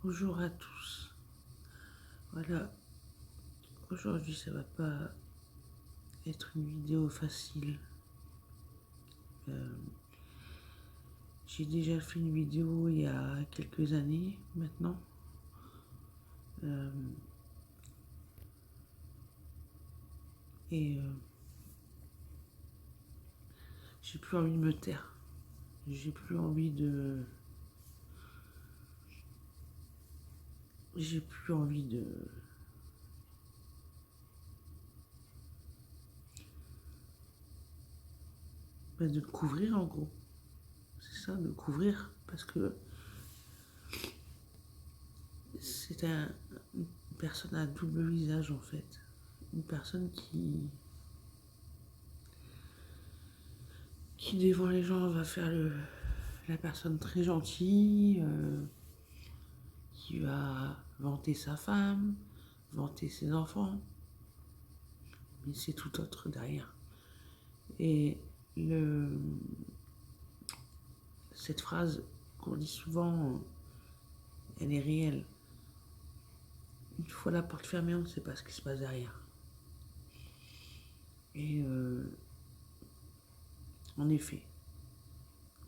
Bonjour à tous. Voilà, aujourd'hui ça va pas être une vidéo facile. Euh, j'ai déjà fait une vidéo il y a quelques années maintenant. Euh, et j'ai plus envie de me taire. J'ai plus envie de. J'ai plus envie de couvrir en gros. C'est ça, de couvrir. Parce que c'est une personne à double visage en fait. Une personne qui devant les gens va faire la personne très gentille, qui va vanter sa femme, vanter ses enfants, mais c'est tout autre derrière. Et cette phrase qu'on dit souvent, elle est réelle. Une fois la porte fermée, on ne sait pas ce qui se passe derrière. Et en effet,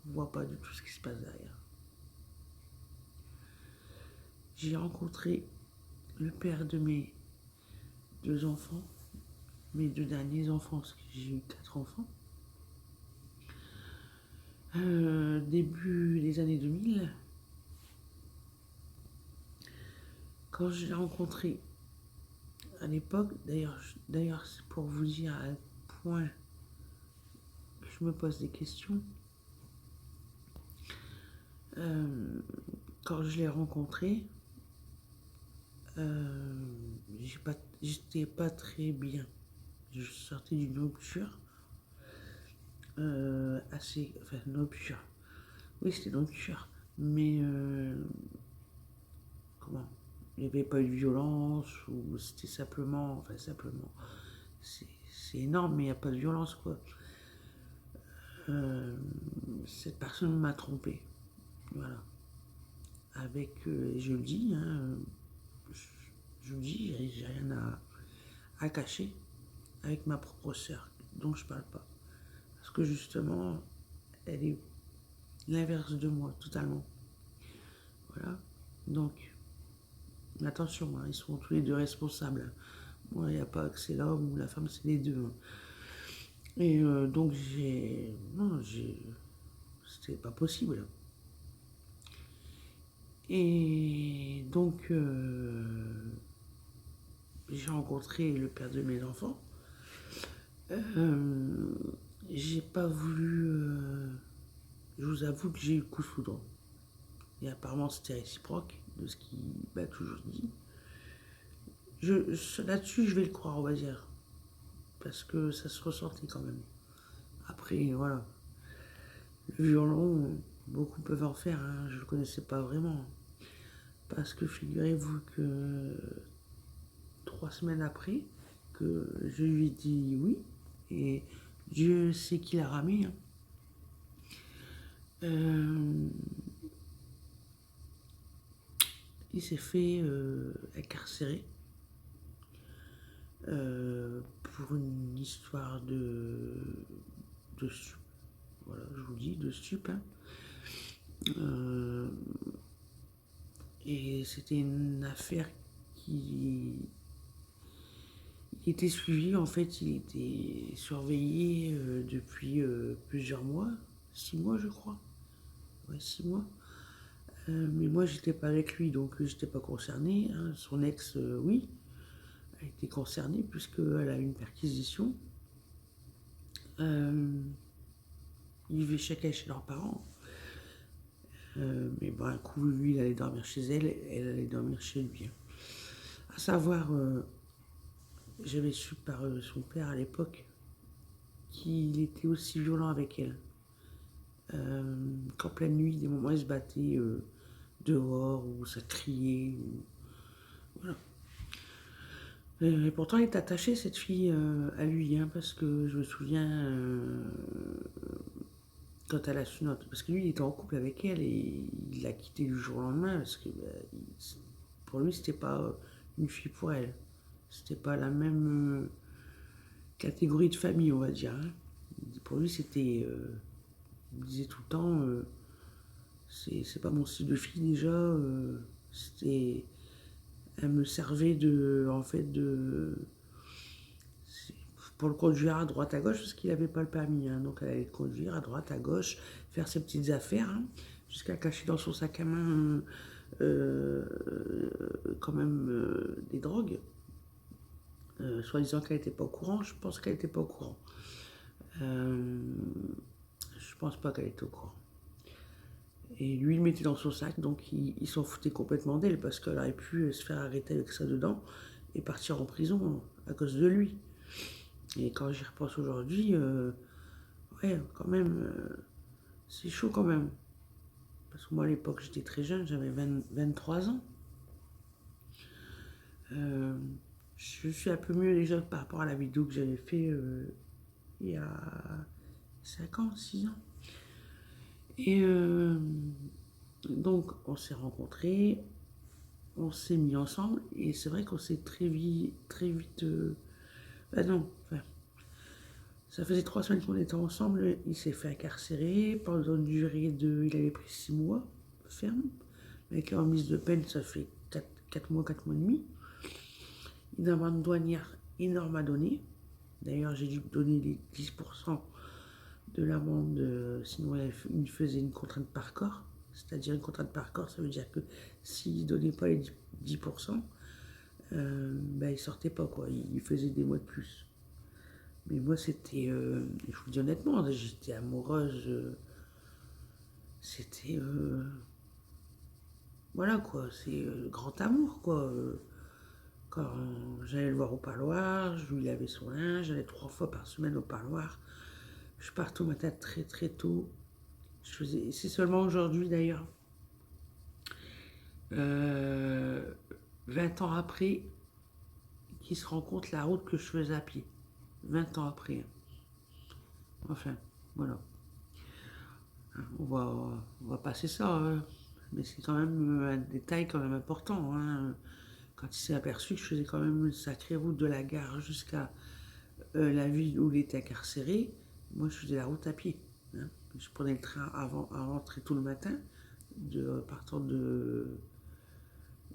on ne voit pas du tout ce qui se passe derrière. J'ai rencontré le père de mes 2 enfants, mes 2 derniers enfants, parce que j'ai eu 4 enfants. Début des années 2000, quand je l'ai rencontré à l'époque, d'ailleurs c'est pour vous dire à quel point je me pose des questions. Quand je l'ai rencontré, j'étais pas très bien. Je sortais d'une rupture enfin une rupture. Oui, c'était une rupture, mais comment? Il n'y avait pas eu de violence ou c'était simplement, c'est énorme, mais il n'y a pas de violence quoi. Cette personne m'a trompé, voilà. Avec, je le dis, hein, je le dis, j'ai rien à cacher avec ma propre sœur, dont je parle pas. Parce que justement, elle est l'inverse de moi, totalement. Voilà. Donc, attention, hein, ils sont tous les deux responsables. Moi, il n'y a pas que c'est l'homme ou la femme, c'est les deux. Hein. Et donc, c'était pas possible. Et donc, j'ai rencontré le père de mes enfants. J'ai pas voulu. Je vous avoue que j'ai eu le coup de foudre. Et apparemment, c'était réciproque de ce qu'il m'a toujours dit. Là-dessus, je vais le croire, on va dire. Parce que ça se ressentait quand même. Après, voilà. Le violon, beaucoup peuvent en faire. Hein. Je ne le connaissais pas vraiment. Parce que figurez-vous que 3 semaines après, que je lui ai dit oui, et Dieu sait qui l'a ramé. Hein. Euh, il s'est fait incarcérer pour une histoire de stup. Voilà, je vous dis, de stup. Hein. Et c'était une affaire qui était suivie, en fait, il était surveillé depuis plusieurs mois, 6 mois je crois. Ouais, 6 mois. Mais moi j'étais pas avec lui, donc j'étais pas concernée. Hein. Son ex, oui, elle était concernée puisqu'elle a eu une perquisition. Ils vivaient chacun chez leurs parents. Mais bon, un coup, lui, il allait dormir chez elle, elle allait dormir chez lui. À savoir, j'avais su par son père à l'époque qu'il était aussi violent avec elle. Qu'en pleine nuit, des moments, il se battait dehors, ou ça criait. Voilà. Et pourtant, elle est attachée, cette fille, à lui, hein, parce que je me souviens, quand elle a su notre... Parce que lui, il était en couple avec elle et il l'a quittée du jour au lendemain parce que pour lui, c'était pas une fille pour elle. C'était pas la même catégorie de famille, on va dire. Hein. Pour lui, c'était... il disait tout le temps, c'est pas mon style de fille déjà. C'était... Elle me servait de... En fait, de... Pour le conduire à droite à gauche parce qu'il n'avait pas le permis. Hein. Donc elle allait le conduire à droite à gauche, faire ses petites affaires, hein, jusqu'à cacher dans son sac à main quand même des drogues. Soi-disant qu'elle n'était pas au courant, je pense qu'elle n'était pas au courant. Je pense pas qu'elle était au courant. Et lui, il le mettait dans son sac, donc il s'en foutait complètement d'elle parce qu'elle aurait pu se faire arrêter avec ça dedans et partir en prison à cause de lui. Et quand j'y repense aujourd'hui, ouais, quand même, c'est chaud quand même. Parce que moi, à l'époque, j'étais très jeune, j'avais 23 ans. Je suis un peu mieux déjà par rapport à la vidéo que j'avais fait il y a 5 ans, 6 ans. Et donc, on s'est rencontrés, on s'est mis ensemble, et c'est vrai qu'on s'est très vite... bah non, enfin, ça faisait 3 semaines qu'on était ensemble, il s'est fait incarcérer, pendant une durée de... Il avait pris 6 mois ferme, avec la remise de peine, ça fait 4 mois, 4 mois et demi. Une amende douanière énorme à donner. D'ailleurs, j'ai dû donner les 10% de l'amende, sinon il me faisait une contrainte par corps. C'est-à-dire une contrainte par corps, ça veut dire que s'il ne donnait pas les 10%, ben, il sortait pas, quoi. Il faisait des mois de plus. Mais moi, c'était... je vous dis honnêtement, j'étais amoureuse. C'était... voilà, quoi. C'est le grand amour, quoi. Quand j'allais le voir au parloir, je lui lavais son linge, j'allais 3 fois par semaine au parloir. Je partais au matin très très tôt. C'est seulement aujourd'hui d'ailleurs, 20 ans après, qu'il se rend compte la route que je faisais à pied. 20 ans après. Enfin, voilà. On va passer ça, hein. Mais c'est quand même un détail quand même important. Hein. Quand il s'est aperçu que je faisais quand même une sacrée route de la gare jusqu'à la ville où il était incarcéré, moi je faisais la route à pied. Hein. Je prenais le train avant très tôt le matin, partant de...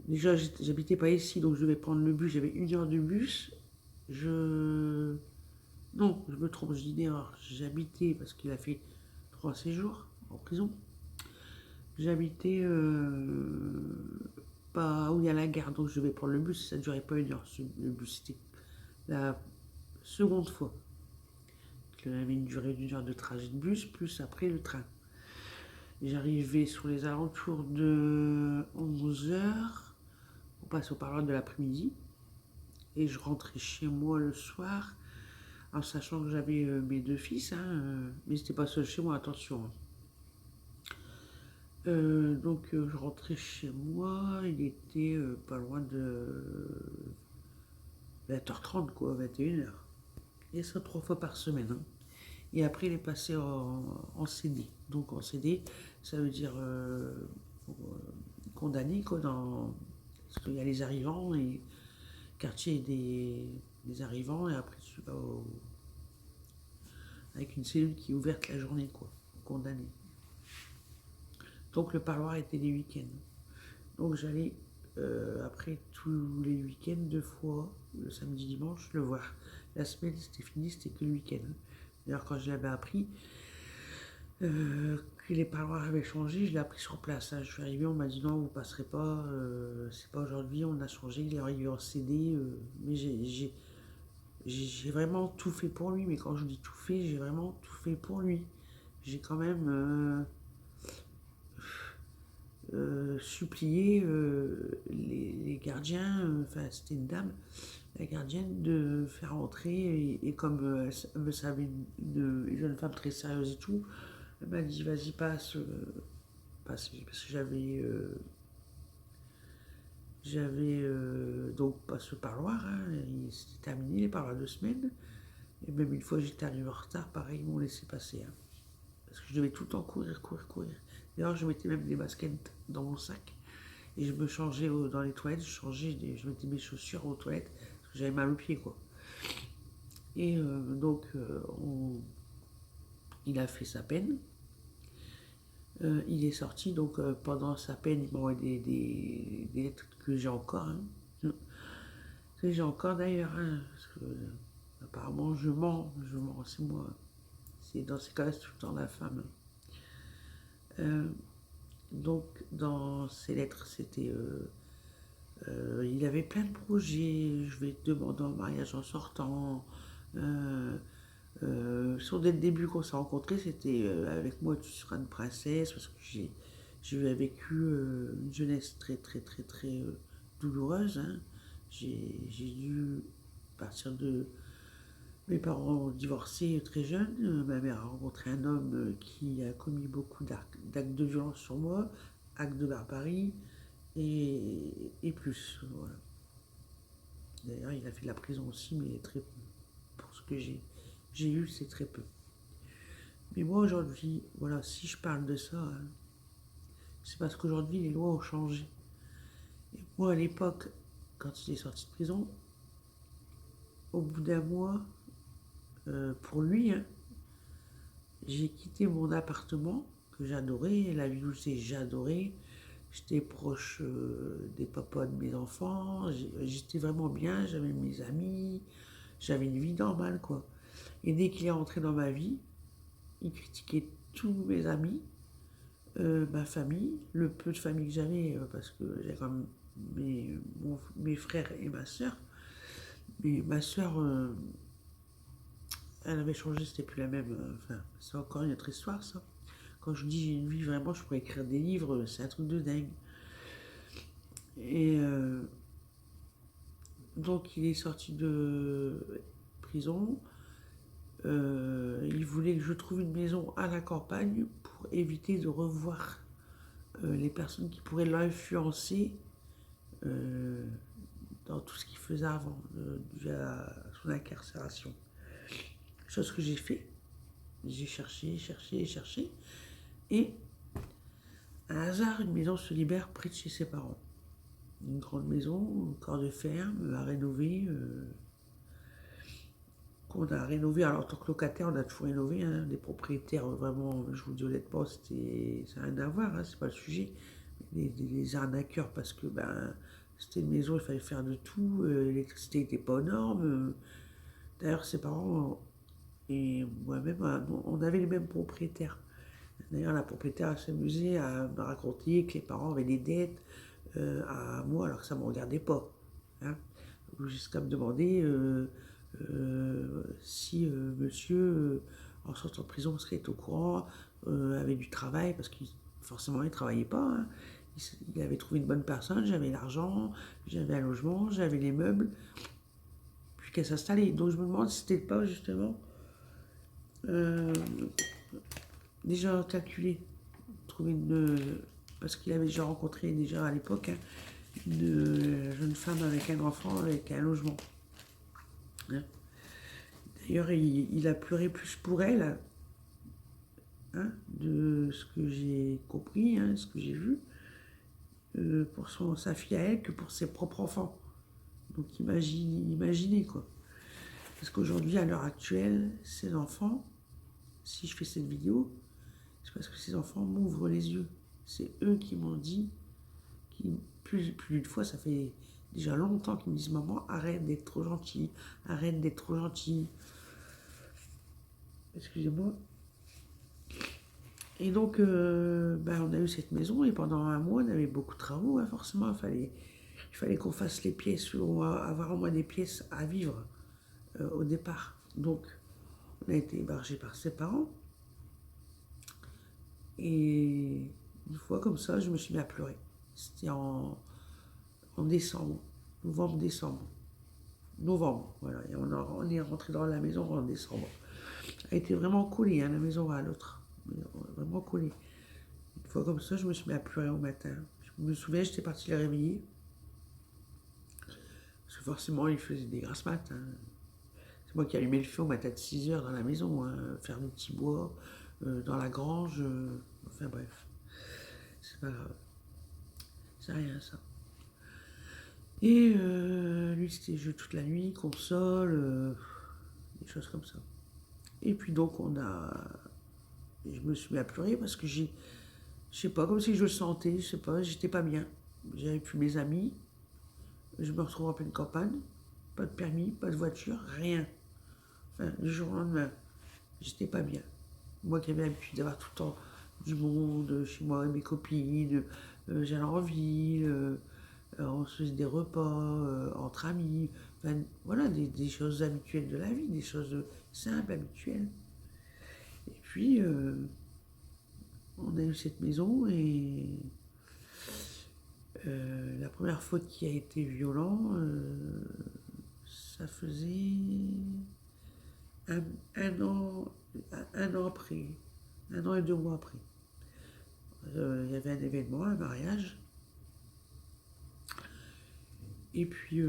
Déjà j'habitais pas ici, donc je devais prendre le bus, j'avais 1 heure de bus. Non, je me trompe, je dis une erreur. J'habitais, parce qu'il a fait 3 séjours en prison, j'habitais pas où il y a la gare, donc je devais prendre le bus, ça ne durait pas 1 heure. Le bus, c'était la seconde fois. Il avait une durée d'1 heure de trajet de bus, plus après le train. J'arrivais sur les alentours de 11 heures, on passe au parloir de l'après-midi, et je rentrais chez moi le soir, en sachant que j'avais mes 2 fils, hein, mais c'était pas seul chez moi, attention. Hein. Donc je rentrais chez moi, il était pas loin de 20h30, quoi, 21h. Et ça 3 fois par semaine. Hein. Et après, il est passé en CD. Donc en CD, ça veut dire condamné, quoi, parce qu'il y a les arrivants et quartier des arrivants, et après tu vas avec une cellule qui est ouverte la journée, quoi, condamné. Donc le parloir était les week-ends. Donc j'allais après tous les week-ends 2 fois, le samedi, dimanche, le voir. La semaine c'était fini, c'était que le week-end. D'ailleurs quand je l'avais appris, que les parloirs avaient changé, je l'ai appris sur place. Hein. Je suis arrivé, on m'a dit non, vous passerez pas, c'est pas aujourd'hui, on a changé, il est arrivé en CD. Mais j'ai vraiment tout fait pour lui, mais quand je dis tout fait, j'ai vraiment tout fait pour lui. J'ai quand même supplié les gardiens, enfin c'était une dame, la gardienne, de faire entrer, et comme elle me savait une jeune femme très sérieuse et tout, elle m'a dit vas-y passe, parce que j'avais donc pas ce parloir, hein, il s'était terminé les parloirs 2 semaines, et même une fois j'étais arrivé en retard, pareil ils m'ont laissé passer. Hein. parce que je devais tout le temps courir, courir, courir. D'ailleurs, je mettais même des baskets dans mon sac. Et je me changeais dans les toilettes, je mettais mes chaussures aux toilettes, parce que j'avais mal aux pieds, quoi. Et donc, il a fait sa peine. Il est sorti, donc pendant sa peine, il m'a envoyé des lettres que j'ai encore. Hein. Que j'ai encore d'ailleurs, hein, parce que apparemment je mens, c'est moi. C'est dans ces cas-là, c'est tout le temps la femme. Donc, dans ces lettres, c'était. Il avait plein de projets. Je vais te demander en mariage en sortant. Dès le début qu'on s'est rencontrés, c'était avec moi tu seras une princesse, parce que j'ai vécu une jeunesse très très très très douloureuse. Hein. J'ai dû partir de. Mes parents ont divorcé très jeunes. Ma mère a rencontré un homme qui a commis beaucoup d'actes de violence sur moi, actes de barbarie et plus. Voilà. D'ailleurs, il a fait de la prison aussi, mais très peu. Pour ce que j'ai eu, c'est très peu. Mais moi, aujourd'hui, voilà, si je parle de ça, hein, c'est parce qu'aujourd'hui, les lois ont changé. Et moi, à l'époque, quand il est sorti de prison, au bout d'un mois, pour lui, hein, j'ai quitté mon appartement que j'adorais, la vie où j'adorais. J'étais proche des papas de mes enfants, j'étais vraiment bien, j'avais mes amis, j'avais une vie normale, quoi. Et dès qu'il est rentré dans ma vie, il critiquait tous mes amis, ma famille, le peu de famille que j'avais, parce que j'ai quand même mes frères et ma soeur. Mais ma soeur, elle avait changé, c'était plus la même. Enfin, c'est encore une autre histoire, ça. Quand je dis j'ai une vie, vraiment, je pourrais écrire des livres, c'est un truc de dingue. Et donc, il est sorti de prison. Il voulait que je trouve une maison à la campagne pour éviter de revoir les personnes qui pourraient l'influencer dans tout ce qu'il faisait avant, déjà son incarcération. Chose que j'ai fait. J'ai cherché, cherché, cherché. Et, à un hasard, une maison se libère près de chez ses parents. Une grande maison, corps de ferme, à rénover. Qu'on a rénové. Alors, en tant que locataire, on a toujours rénové. Hein, des propriétaires, vraiment, je vous dis honnêtement, ça n'a rien à voir, hein, c'est pas le sujet. Les arnaqueurs, parce que c'était une maison, il fallait faire de tout. L'électricité n'était pas aux normes. D'ailleurs, ses parents et moi-même, on avait les mêmes propriétaires. D'ailleurs, la propriétaire s'amusait à me raconter que les parents avaient des dettes à moi, alors que ça ne me regardait pas. Hein. Jusqu'à me demander si monsieur, en sortant de prison, serait au courant, avait du travail, parce qu'il forcément, il ne travaillait pas. Hein. Il avait trouvé une bonne personne, j'avais l'argent, j'avais un logement, j'avais les meubles, puis qu'elle s'installait. Donc je me demande si c'était pas justement déjà calculé, trouver parce qu'il avait déjà rencontré déjà à l'époque, hein, une jeune femme avec un enfant, avec un logement. Hein. D'ailleurs, il a pleuré plus pour elle, hein, de ce que j'ai compris, hein, ce que j'ai vu, pour sa fille à elle, que pour ses propres enfants. Donc imaginez, quoi. Parce qu'aujourd'hui, à l'heure actuelle, ces enfants, si je fais cette vidéo, c'est parce que ces enfants m'ouvrent les yeux. C'est eux qui m'ont dit, plus d'une fois, ça fait déjà longtemps qu'ils me disent: maman, arrête d'être trop gentil, arrête d'être trop gentil. Excusez-moi. Et donc, on a eu cette maison, et pendant un mois, on avait beaucoup de travaux, hein, forcément. Il fallait qu'on fasse les pièces, ou avoir au moins des pièces à vivre au départ. Donc, on a été hébergé par ses parents. Et une fois comme ça, je me suis mis à pleurer. C'était en décembre, novembre. Voilà. Et on est rentré dans la maison en décembre. Elle était vraiment collée, hein, la maison à l'autre. Vraiment collée. Une fois comme ça, je me suis mis à pleurer au matin. Je me souviens, j'étais partie la réveiller. Parce que forcément, il faisait des grasses mat. Hein. C'est moi qui allumais le feu au matin de 6h dans la maison, hein, faire du petit bois, dans la grange. Enfin bref, c'est pas grave. C'est rien ça. Et lui, c'était jeu toute la nuit, console, des choses comme ça. Et puis donc, je me suis mis à pleurer parce que je sais pas, comme si je le sentais, je sais pas, j'étais pas bien. J'avais plus mes amis, je me retrouve en pleine campagne, pas de permis, pas de voiture, rien. Enfin, du jour au lendemain, j'étais pas bien. Moi qui avais l'habitude d'avoir tout le temps du monde chez moi, mes copines, j'allais en ville, on se faisait des repas entre amis, enfin, voilà, des choses habituelles de la vie, des choses simples, habituelles. Et puis, on a eu cette maison et la première fois qui a été violent, ça faisait un, un an, un an après, 1 an et 2 mois après. Il y avait un événement, un mariage. Et puis,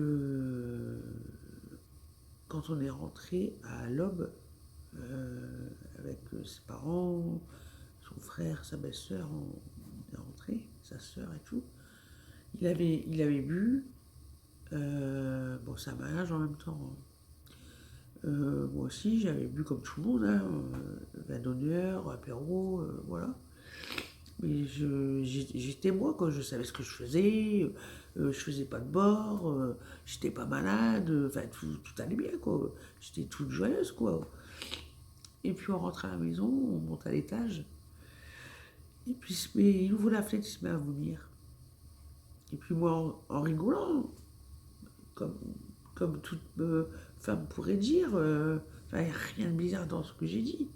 quand on est rentré à l'aube, avec ses parents, son frère, sa belle-sœur, on est rentré, sa sœur et tout. Il avait bu, bon, c'est un mariage en même temps. Moi aussi, j'avais bu comme tout le monde, hein, vin d'honneur, apéro, voilà. Mais j'étais moi, quoi, je savais ce que je faisais, je faisais pas de bord, j'étais pas malade, enfin tout allait bien, quoi. J'étais toute joyeuse, quoi. Et puis on rentre à la maison, on monte à l'étage, et puis il ouvre la fenêtre, il se met à vomir. Et puis moi, en rigolant, comme, comme toute femme pourrait dire, enfin, il n'y a rien de bizarre dans ce que j'ai dit.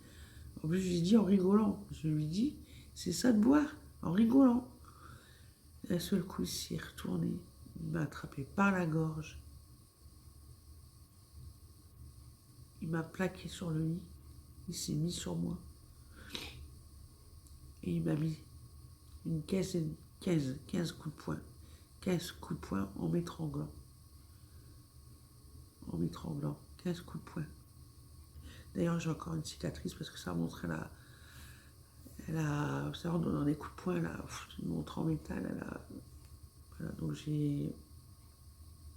En plus, je lui ai dit en rigolant. Je lui ai dit, c'est ça de boire, en rigolant. D'un seul coup, il s'est retourné, il m'a attrapé par la gorge. Il m'a plaqué sur le lit, il s'est mis sur moi. Et il m'a mis une 15 coups de poing. 15 coups de poing en m'étranglant. En m'étranglant. 15 coups de poing. D'ailleurs, j'ai encore une cicatrice parce que ça montre, ça rentre dans des coups de poing, là, une montre en métal, voilà, donc j'ai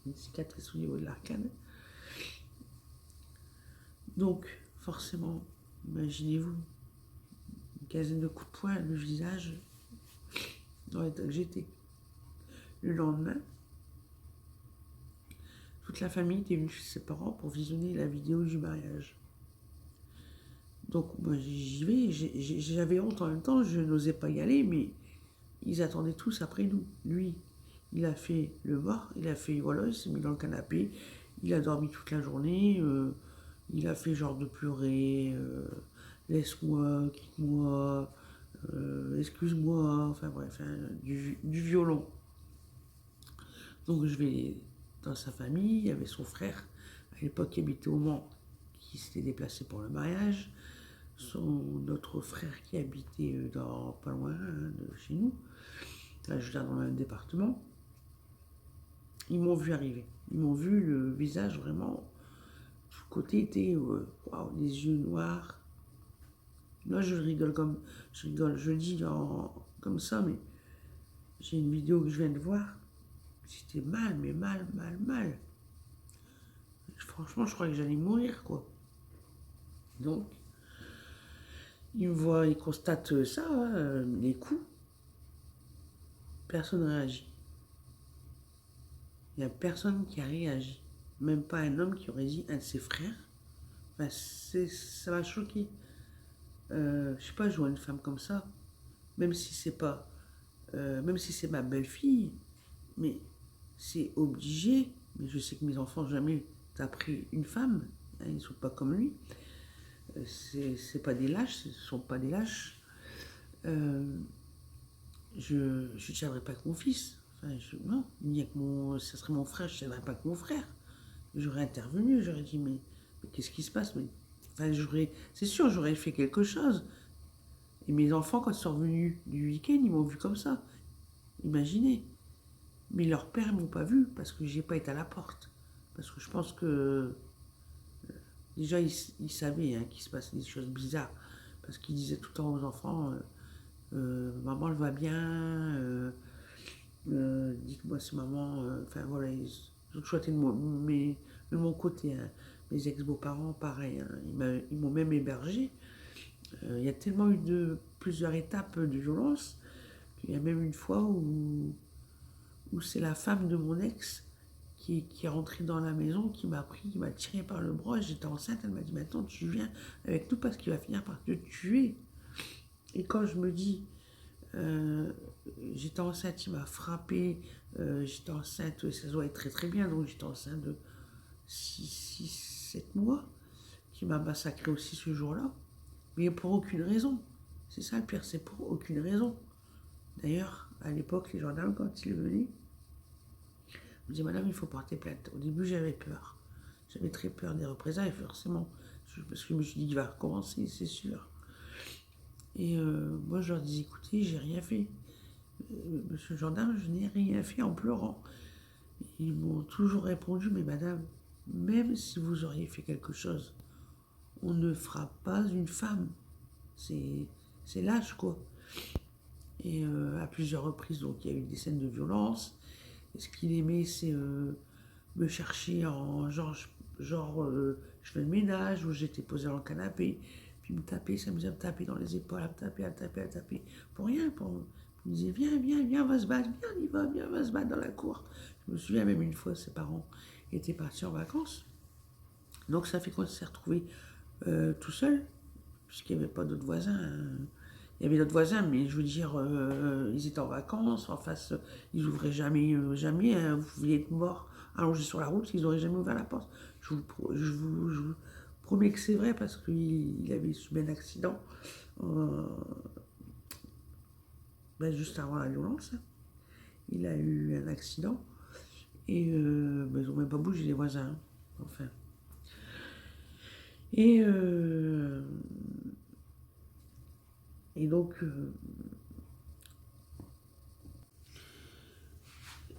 une cicatrice au niveau de l'arcade. Donc, forcément, imaginez-vous, une quinzaine de coups de poing, le visage, dans l'état que j'étais. Le lendemain, toute la famille était venue chez ses parents pour visionner la vidéo du mariage. Donc moi j'y vais, j'avais honte en même temps, je n'osais pas y aller, mais ils attendaient tous après nous. Lui, il a fait le mort, voilà, il s'est mis dans le canapé, il a dormi toute la journée, il a fait genre de pleurer, laisse-moi, quitte-moi, excuse-moi, enfin bref, hein, du violon. Donc je vais dans sa famille, il y avait son frère, à l'époque qui habitait au Mans, qui s'était déplacé pour le mariage, notre frère qui habitait pas loin de chez nous, là je viens dans le même département. Ils m'ont vu arriver, ils m'ont vu le visage vraiment, tout le côté était, wow, les yeux noirs. Là je rigole, je le dis comme ça, mais j'ai une vidéo que je viens de voir, j'étais mal, mais mal. Franchement, je crois que j'allais mourir, quoi. Donc, il me voit, il constate ça, hein, les coups. Personne ne réagit. Il n'y a personne qui a réagi. Même pas un homme qui aurait dit, un de ses frères. Enfin, ça m'a choqué. Je sais pas, je vois une femme comme ça, même si c'est pas, même si c'est ma belle-fille, mais c'est obligé. Mais je sais que mes enfants jamais appris une femme, hein, ils ne sont pas comme lui. C'est pas des lâches, ce ne sont pas des lâches. Je ne tiendrai pas que mon fils. Enfin, non, ça serait mon frère, je ne tiendrai pas que mon frère. J'aurais intervenu, j'aurais dit, mais qu'est-ce qui se passe, enfin, c'est sûr, j'aurais fait quelque chose. Et mes enfants, quand ils sont revenus du week-end, ils m'ont vu comme ça. Imaginez. Mais leurs pères ne m'ont pas vu parce que j'ai pas été à la porte. Parce que je pense que déjà, ils savaient, hein, qu'il se passait des choses bizarres. parce qu'il disait tout le temps aux enfants, maman, elle va bien, dites-moi si maman, enfin voilà, ils ont toujours été de mon côté, hein. Mes ex-beaux-parents, pareil, hein, ils m'ont même hébergé. Il y a tellement eu plusieurs étapes de violence qu'il y a même une fois où c'est la femme de mon ex qui est rentrée dans la maison, qui m'a pris, qui m'a tiré par le bras. J'étais enceinte, elle m'a dit maintenant tu viens avec nous parce qu'il va finir par te tuer. Et quand je me dis, euh, j'étais enceinte, il m'a frappé, j'étais enceinte, ça se voyait très très bien, donc j'étais enceinte de 7 mois, qui m'a massacré aussi ce jour-là, mais pour aucune raison. C'est ça le pire, c'est pour aucune raison. D'ailleurs, à l'époque, les gendarmes, quand ils venaient, me disaient, madame, il faut porter plainte. Au début, j'avais peur. J'avais très peur des représailles, forcément. Parce que je me suis dit qu'il va recommencer, c'est sûr. Et moi, je leur disais, écoutez, j'ai rien fait. Monsieur le gendarme, je n'ai rien fait en pleurant. Ils m'ont toujours répondu, mais madame, même si vous auriez fait quelque chose, on ne frappe pas une femme. C'est lâche, quoi. Et à plusieurs reprises, donc il y a eu des scènes de violence. Et ce qu'il aimait, c'est me chercher en je fais le ménage, ou j'étais posée dans le canapé, puis me taper, s'amuser à me taper dans les épaules, à me taper, à me taper, à me taper, pour rien. Il me disait, viens, viens, viens, on va se battre, viens, on y va, viens, on va se battre dans la cour. Je me souviens même une fois, ses parents étaient partis en vacances. Donc ça fait qu'on s'est retrouvés tout seul, puisqu'il n'y avait pas d'autres voisins. Il y avait d'autres voisins, mais je veux dire, ils étaient en vacances, en face, ils ouvraient jamais, jamais, hein, vous pouviez être mort allongé sur la route, ils n'auraient jamais ouvert la porte. Je vous promets que c'est vrai, parce qu'il avait subi un accident ben, juste avant la violence. Il a eu un accident, et ben, ils n'ont même pas bougé, les voisins, hein. Enfin. Et, et donc,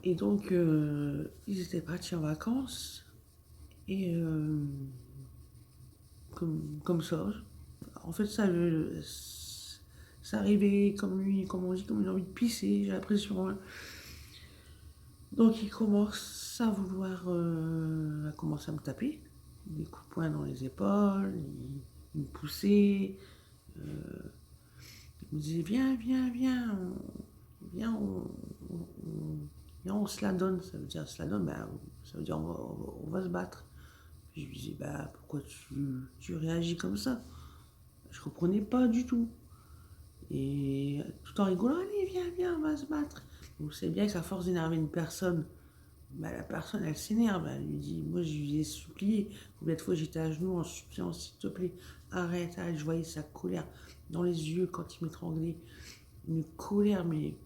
ils étaient partis en vacances, et comme ça, en fait, ça arrivait comme lui, comme on dit, comme une envie de pisser, j'ai l'impression, hein. Donc il commence à vouloir, à commencer à me taper, des coups de poing dans les épaules, il me poussait, il me disait viens, viens, viens, viens, viens, on se la donne. Ça veut dire se la donne, ben, ça veut dire on va se battre. Puis je lui disais bah pourquoi tu réagis comme ça? Je comprenais pas du tout. Et tout en rigolant, allez viens, viens, on va se battre. Vous savez bien qu'à force d'énerver une personne, bah, la personne elle s'énerve, elle lui dit, moi je lui ai supplié, combien de fois j'étais à genoux en suppliant, s'il te plaît, arrête, arrête, je voyais sa colère dans les yeux quand il m'étranglait, une colère, mais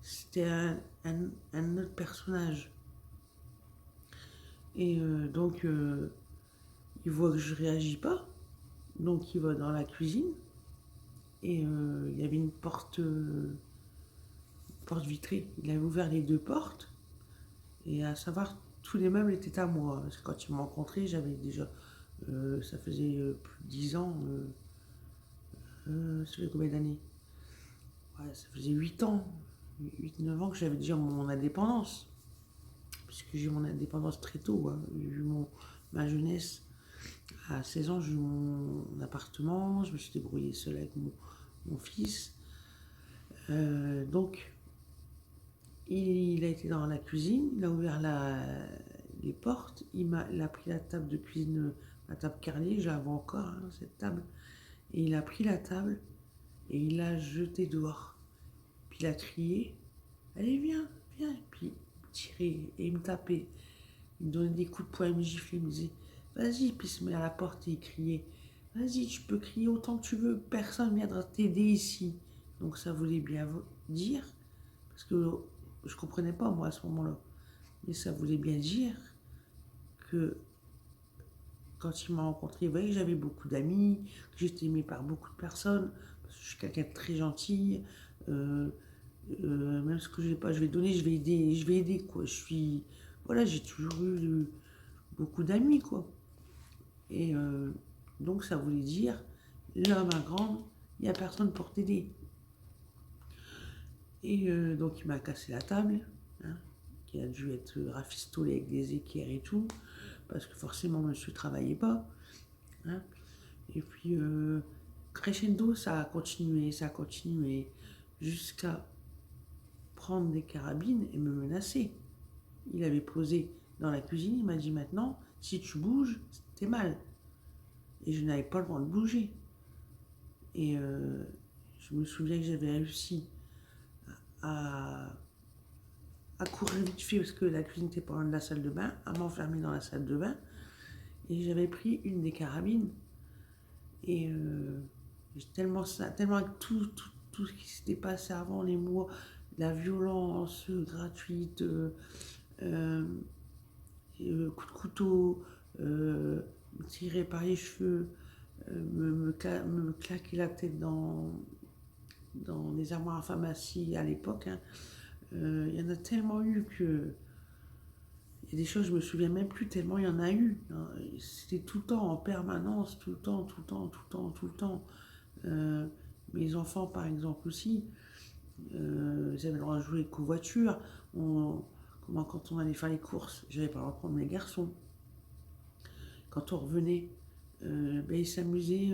c'était un autre personnage. Et il voit que je réagis pas, donc il va dans la cuisine, et il y avait une porte vitrée, il avait ouvert les deux portes, et à savoir, tous les meubles étaient à moi, parce que quand il m'a rencontré, j'avais déjà, ça faisait plus de 10 ans, ça fait combien d'années? Ouais, ça faisait 8 ans, 8 9 ans que j'avais déjà mon indépendance, puisque j'ai eu mon indépendance très tôt, hein. J'ai eu ma jeunesse, à 16 ans, j'ai eu mon appartement, je me suis débrouillée seule avec mon fils. Donc, il a été dans la cuisine, il a ouvert les portes, il a pris la table de cuisine, la table carrelée, je l'avais encore, hein, cette table, et il a pris la table et il l'a jetée dehors. Puis il a crié, allez viens, viens, et puis il me tirait et il me tapait, il me donnait des coups de poing, il me giflait, il me disait, vas-y, puis il se met à la porte et il criait, vas-y, tu peux crier autant que tu veux, personne ne viendra t'aider ici. Donc ça voulait bien dire, parce que je comprenais pas moi à ce moment-là, mais ça voulait bien dire que quand il m'a rencontré, il voyait que j'avais beaucoup d'amis, que j'étais aimée par beaucoup de personnes, parce que je suis quelqu'un de très gentil, euh, même ce que je n'ai pas, je vais donner, je vais aider, quoi. Voilà, j'ai toujours eu beaucoup d'amis, quoi. Et donc ça voulait dire, l'homme à grande, il n'y a personne pour t'aider. Et donc il m'a cassé la table, hein, qui a dû être rafistolée avec des équerres et tout, parce que forcément monsieur ne travaillait pas. Hein. Et puis crescendo, ça a continué, jusqu'à prendre des carabines et me menacer. Il avait posé dans la cuisine, il m'a dit maintenant, si tu bouges, t'es mal. Et je n'avais pas le droit de bouger. Et je me souviens que j'avais réussi à, à courir vite fait parce que la cuisine était pas loin de la salle de bain, à m'enfermer dans la salle de bain. Et j'avais pris une des carabines. Et tellement avec tout ce qui s'était passé avant, les mots, la violence gratuite, euh, coup de couteau, me tirer par les cheveux, me claquer la tête dans les armoires à pharmacie à l'époque. Hein. Il y en a tellement eu que. Il y a des choses, je me souviens même plus tellement il y en a eu. Hein. C'était tout le temps, en permanence, tout le temps, tout le temps, tout le temps, tout le temps. Mes enfants, par exemple, aussi, ils avaient le droit de jouer qu'aux voitures. Quand on allait faire les courses, j'avais pas le droit de prendre mes garçons. Quand on revenait, ils s'amusaient.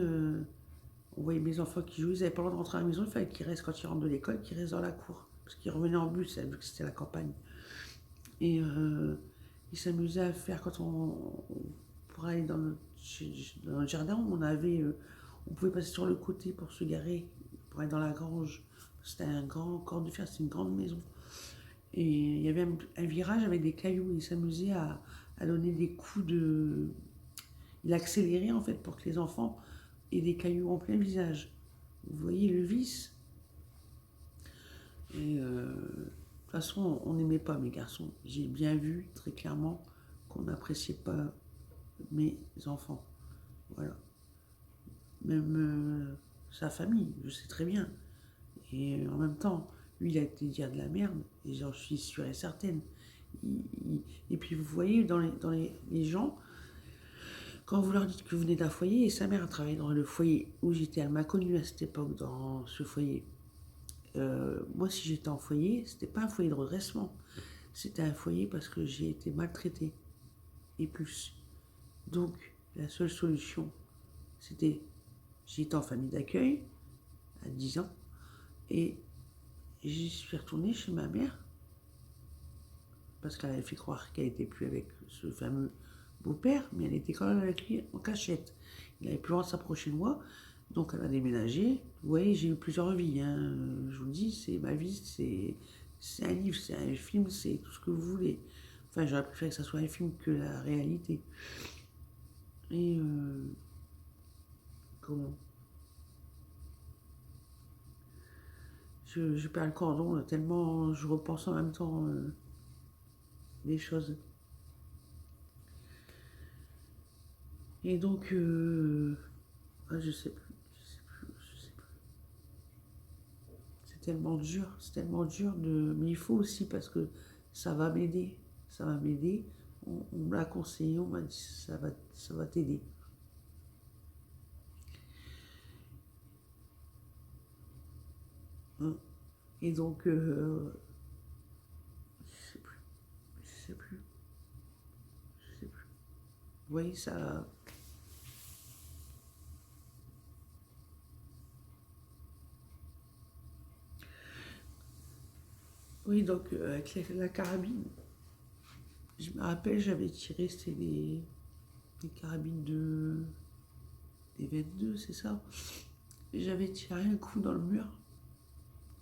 On voyait mes enfants qui jouaient, ils n'avaient pas le droit de rentrer à la maison, il fallait qu'ils restent, quand ils rentrent de l'école, qu'ils restent dans la cour. Parce qu'ils revenaient en bus, vu que c'était la campagne. Et ils s'amusaient à faire, pour aller dans le jardin, on pouvait passer sur le côté pour se garer, pour aller dans la grange. C'était un grand corps de fer, c'était une grande maison. Et il y avait un virage avec des cailloux, ils s'amusaient à donner des coups de. Il accélérait en fait pour que les enfants aient des cailloux en plein visage. Vous voyez le vice. Et de toute façon, on n'aimait pas mes garçons. J'ai bien vu très clairement qu'on n'appréciait pas mes enfants. Voilà. Même sa famille, je sais très bien. Et en même temps, lui, il a été dire de la merde, et j'en suis sûre et certaine. Et puis vous voyez, dans les gens, quand vous leur dites que vous venez d'un foyer, et sa mère a travaillé dans le foyer où j'étais, elle m'a connue à cette époque dans ce foyer. Moi, si j'étais en foyer, c'était pas un foyer de redressement. C'était un foyer parce que j'ai été maltraitée. Et plus. Donc, la seule solution, c'était. J'étais en famille d'accueil à 10 ans. Et j'y suis retournée chez ma mère. Parce qu'elle avait fait croire qu'elle n'était plus avec ce fameux beau-père, mais elle était quand même avec lui en cachette. Il n'avait plus le droit de s'approcher de moi. Donc elle a déménagé. Vous voyez, j'ai eu plusieurs vies. Hein. Je vous le dis, c'est ma vie, c'est un livre, c'est un film, c'est tout ce que vous voulez. Enfin, j'aurais préféré que ça soit un film que la réalité. Et comment je perds le cordon là, tellement je repense en même temps les choses. Et donc, je sais plus, je sais plus, je sais plus. C'est tellement dur de. Mais il faut aussi parce que ça va m'aider, ça va m'aider. On me l'a conseillé, on m'a dit ça va t'aider. Hein. Et donc, je sais plus, je sais plus, je sais plus. Vous voyez ça. Oui, donc avec la carabine, je me rappelle, j'avais tiré, c'était des carabines des 22, c'est ça. J'avais tiré un coup dans le mur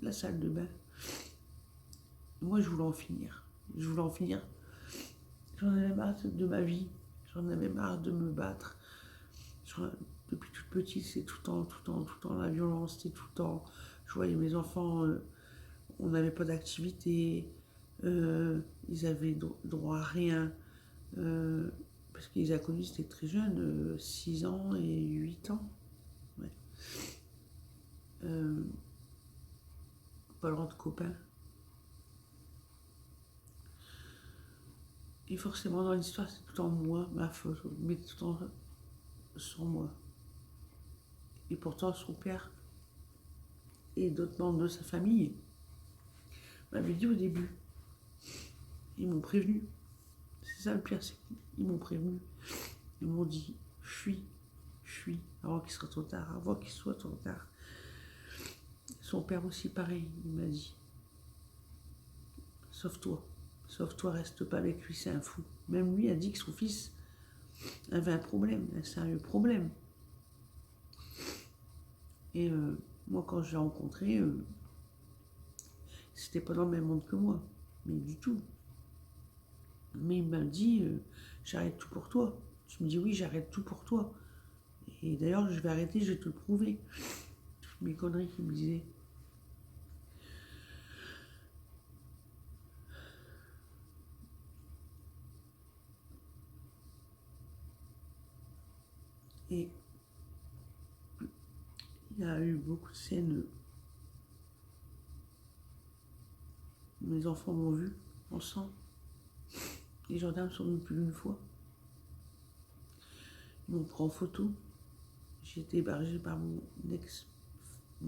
de la salle de bain. Moi, je voulais en finir. Je voulais en finir. J'en avais marre de ma vie. J'en avais marre de me battre. Depuis toute petite, c'est tout le temps, tout le temps, tout le temps la violence, c'était tout le temps. Je voyais mes enfants, on n'avait pas d'activité, ils avaient droit à rien. Parce qu'ils a connu, c'était très jeune, 6 ans et 8 ans. Ouais. Euh, Pas le droit de copains. Et forcément, dans l'histoire, c'est tout en moi, ma faute, mais tout en sur moi. Et pourtant, son père, et d'autres membres de sa famille m'avaient dit au début. Ils m'ont prévenu. C'est ça le pire, c'est qu'ils m'ont prévenu. Ils m'ont dit, fuis, avant qu'il soit trop tard, avant qu'il soit trop tard. Son père aussi pareil, il m'a dit, sauve-toi, reste pas avec lui, c'est un fou. Même lui a dit que son fils avait un problème, un sérieux problème. Et moi, quand je l'ai rencontré, c'était pas dans le même monde que moi, mais du tout. Mais il m'a dit, j'arrête tout pour toi. Je me dis, oui, j'arrête tout pour toi. Et d'ailleurs, je vais arrêter, je vais te le prouver. Toutes mes conneries qu'il me disait. Et il y a eu beaucoup de scènes. Mes enfants m'ont vu, ensemble. Les gendarmes sont venus plus d'une fois. Ils m'ont pris en photo. J'ai été hébergée par mon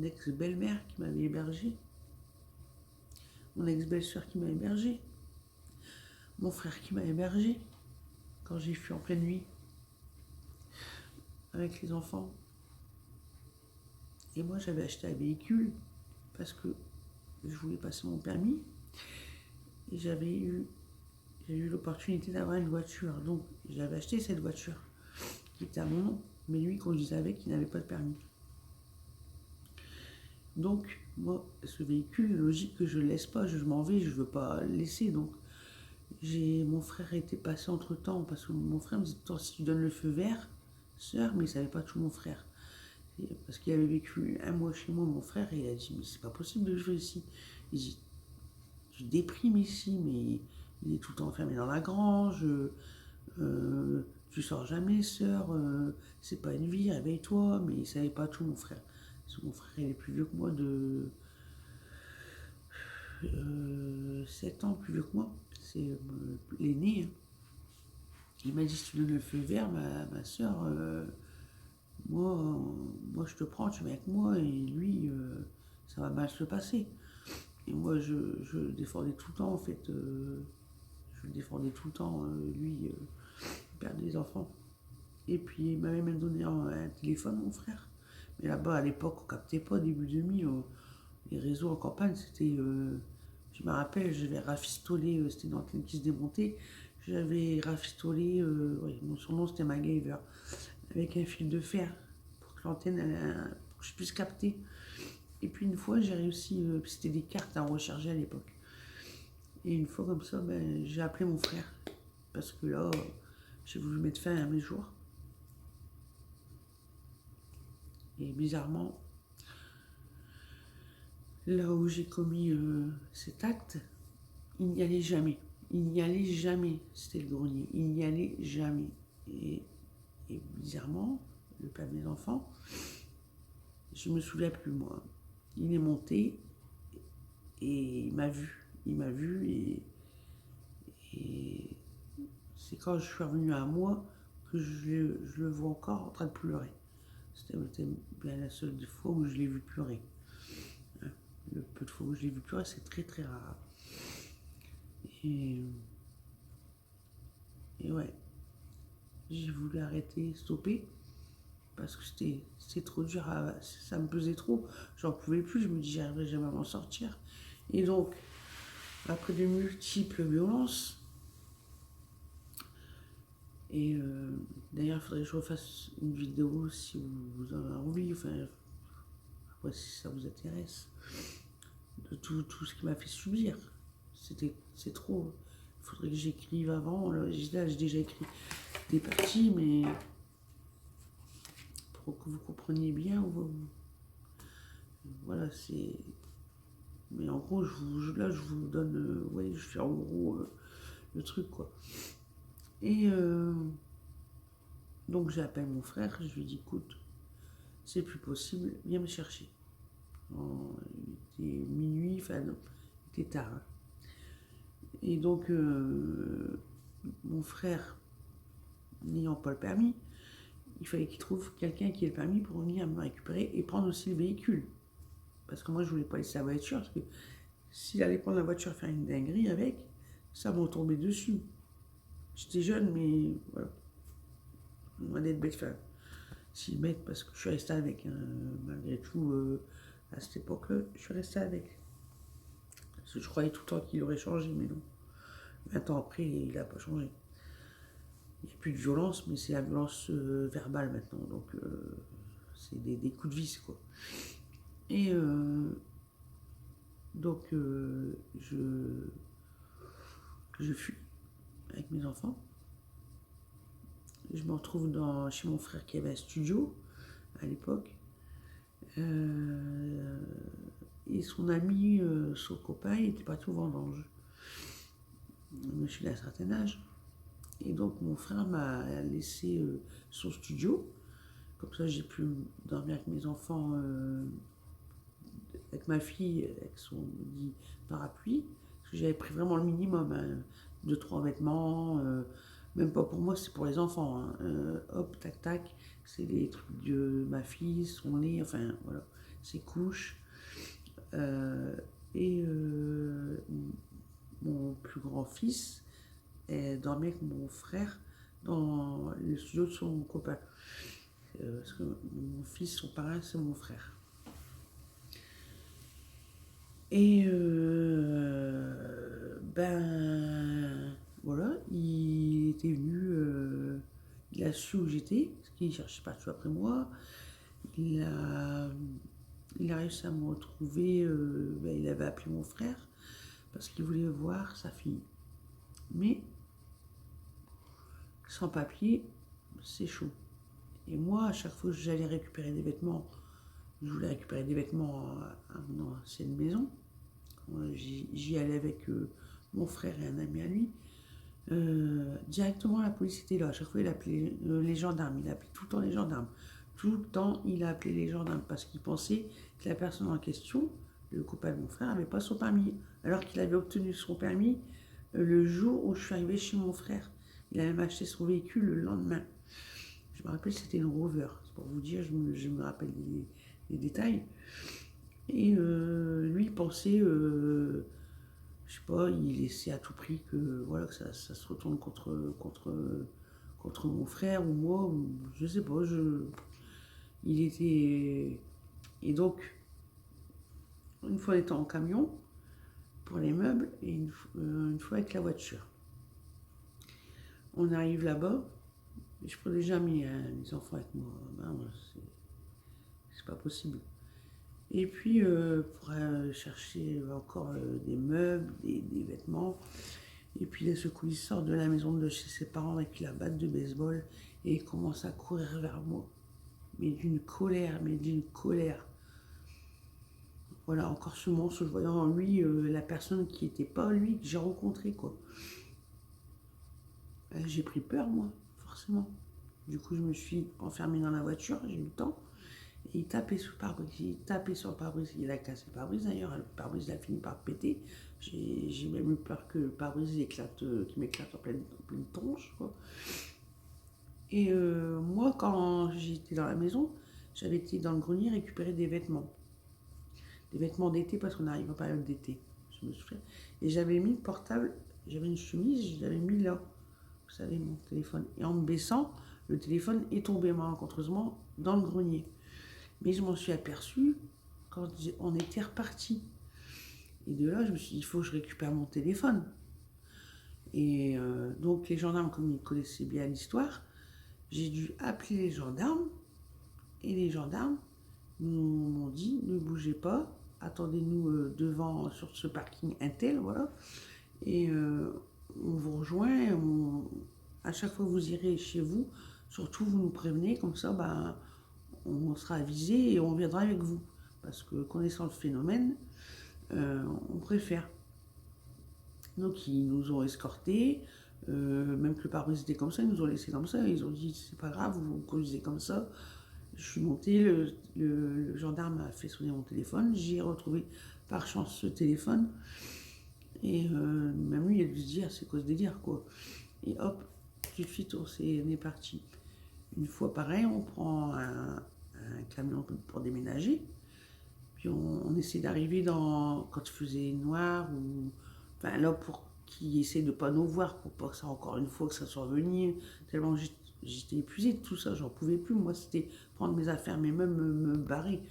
ex-belle-mère qui m'avait hébergée. Mon ex-belle-sœur qui m'a hébergée. Mon frère qui m'a hébergée quand j'ai fui en pleine nuit avec les enfants. Et moi, j'avais acheté un véhicule parce que je voulais passer mon permis. Et j'ai eu l'opportunité d'avoir une voiture. Donc, j'avais acheté cette voiture qui était à mon nom, mais lui conduisait avec, il n'avait pas de permis. Donc, moi, ce véhicule, logique que je ne laisse pas, je m'en vais, je ne veux pas le laisser. Donc, mon frère était passé entre-temps, parce que mon frère me disait, si tu donnes le feu vert, sœur, mais il ne savait pas tout mon frère. Parce qu'il avait vécu un mois chez moi, mon frère, et il a dit, mais c'est pas possible de jouer ici. Il dit, tu déprimes ici, mais il est tout le temps enfermé dans la grange, tu sors jamais, sœur, c'est pas une vie, réveille-toi. Mais il savait pas tout, mon frère. Parce que mon frère, il est plus vieux que moi de 7 ans plus vieux que moi. C'est l'aîné. Hein. Il m'a dit, si tu donnes le feu vert, ma sœur, moi je te prends, tu viens avec moi, et lui, ça va mal se passer. Et moi, je le défendais tout le temps, en fait. Je le défendais tout le temps, lui, père des enfants. Et puis, il m'avait même donné un téléphone, mon frère. Mais là-bas, à l'époque, on captait pas, début 2000, les réseaux en campagne, c'était... je me rappelle, j'avais rafistolé, c'était une antenne qui se démontait, j'avais rafistolé, mon surnom c'était MacGyver, avec un fil de fer, pour que l'antenne, pour que je puisse capter. Et puis une fois, j'ai réussi, c'était des cartes à recharger à l'époque. Et une fois comme ça, j'ai appelé mon frère, parce que là, j'ai voulu mettre fin à mes jours. Et bizarrement, là où j'ai commis cet acte, il n'y allait jamais. Il n'y allait jamais, c'était le grenier. Il n'y allait jamais. Et bizarrement, le père de mes enfants, je me souviens plus moi. Il est monté et il m'a vu. Il m'a vu et c'est quand je suis revenue à moi que je le vois encore en train de pleurer. C'était bien la seule fois où je l'ai vu pleurer. Le peu de fois où je l'ai vu pleurer, c'est très très rare. Et ouais, j'ai voulu arrêter, stopper, parce que c'était trop dur, ça me pesait trop. J'en pouvais plus, je me dis, j'arriverai jamais à m'en sortir. Et donc, après de multiples violences, et d'ailleurs, il faudrait que je refasse une vidéo si vous en avez envie, enfin, après si ça vous intéresse, de tout ce qui m'a fait subir. C'est trop. Il faudrait que j'écrive avant. Là, j'ai déjà écrit des parties, mais pour que vous compreniez bien, voilà, c'est... Mais en gros, là, je vous donne... ouais, je fais en gros le truc, quoi. Et donc, j'appelle mon frère, je lui dis, écoute, c'est plus possible, viens me chercher. Il était minuit, enfin, non, il était tard. Hein. Et donc, mon frère, n'ayant pas le permis, il fallait qu'il trouve quelqu'un qui ait le permis pour venir me récupérer et prendre aussi le véhicule. Parce que moi, je voulais pas laisser la voiture, parce que s'il allait prendre la voiture et faire une dinguerie avec, ça m'en tombait dessus. J'étais jeune, mais voilà. Loin d'être bête, enfin, si bête, parce que je suis restée avec, hein, malgré tout, à cette époque-là, je suis restée avec. Parce que je croyais tout le temps qu'il aurait changé, mais non. 20 ans après, il n'a pas changé. Il n'y a plus de violence, mais c'est la violence verbale maintenant. Donc, c'est des coups de vis, quoi. Et donc, je fuis avec mes enfants. Je me retrouve chez mon frère qui avait un studio à l'époque. Et son ami, son copain, il était parti au vendange. Je suis d'un certain âge. Et donc mon frère m'a laissé son studio. Comme ça, j'ai pu dormir avec mes enfants, avec ma fille, avec son dit parapluie. Parce que j'avais pris vraiment le minimum, hein, 2-3 vêtements. Même pas pour moi, c'est pour les enfants. Hein. Hop, tac, tac. C'est les trucs de ma fille, son lit, enfin voilà, ses couches. Et mon plus grand fils dormait avec mon frère dans le studio de son copain. Parce que mon fils, son parrain, c'est mon frère. Et ben voilà, il était venu, il a su où j'étais, parce qu'il cherchait partout après moi. Il a, il a réussi à me retrouver, ben, il avait appelé mon frère parce qu'il voulait voir sa fille. Mais sans papier, c'est chaud. Et moi, à chaque fois que j'allais récupérer des vêtements, je voulais récupérer des vêtements à mon ancienne maison. J'y allais avec mon frère et un ami à lui. Directement, la police était là. À chaque fois, il appelait les gendarmes. Il appelait tout le temps les gendarmes. Tout le temps, il a appelé les gendarmes parce qu'il pensait que la personne en question, le copain de mon frère, n'avait pas son permis. Alors qu'il avait obtenu son permis le jour où je suis arrivée chez mon frère. Il a même acheté son véhicule le lendemain. Je me rappelle, c'était une Rover. C'est pour vous dire, je me rappelle les détails. Et lui, il pensait, je sais pas, il essaie à tout prix que, voilà, que ça se retourne contre mon frère ou moi, ou, je sais pas. Il était. Et donc, une fois, on était en camion pour les meubles et une fois avec la voiture. On arrive là-bas. Je prenais jamais mes enfants avec moi. Ben, c'est pas possible. Et puis, pour chercher encore des meubles, des vêtements. Et puis, d'un seul coup, il sort de la maison de chez ses parents avec la batte de baseball et il commence à courir vers moi. Mais d'une colère, mais d'une colère. Voilà, encore ce monstre, je voyais en lui la personne qui n'était pas lui que j'ai rencontré, quoi. J'ai pris peur, moi, forcément. Du coup, je me suis enfermée dans la voiture, j'ai eu le temps. Et il tapait sur le pare-brise, il tapait sur le pare-brise, il a cassé le pare-brise d'ailleurs, le pare-brise a fini par péter. J'ai même eu peur que le pare-brise éclate, qu'il m'éclate en pleine tronche, quoi. Et moi, quand j'étais dans la maison, j'avais été dans le grenier récupérer des vêtements. Des vêtements d'été parce qu'on arrive en période d'été, je me souviens. Et j'avais mis le portable, j'avais une chemise, je l'avais mis là, vous savez, mon téléphone. Et en me baissant, le téléphone est tombé malencontreusement dans le grenier. Mais je m'en suis aperçue quand on était reparti. Et de là, je me suis dit, il faut que je récupère mon téléphone. Et donc les gendarmes, comme ils connaissaient bien l'histoire, j'ai dû appeler les gendarmes. Et les gendarmes m'ont dit, ne bougez pas, attendez-nous devant sur ce parking Intel, voilà. Et on vous rejoint. À chaque fois que vous irez chez vous, surtout vous nous prévenez, comme ça, ben, on sera avisé et on viendra avec vous. Parce que connaissant le phénomène, on préfère. Donc ils nous ont escortés, même que le pare-brise était comme ça, ils nous ont laissé comme ça, ils ont dit c'est pas grave, vous conduisez comme ça. Je suis montée, le gendarme a fait sonner mon téléphone, j'ai retrouvé par chance ce téléphone, et même lui il a dû se dire c'est quoi ce délire, quoi. Et hop, tout de suite on est parti. Une fois pareil, on prend un camion pour déménager. Puis on essayait d'arriver quand il faisait noir, ou enfin là pour qu'ils essaient de ne pas nous voir, pour pas que ça, encore une fois, que ça soit venu, tellement j'étais épuisée de tout ça, j'en pouvais plus. Moi, c'était prendre mes affaires, mes meubles, me barrer,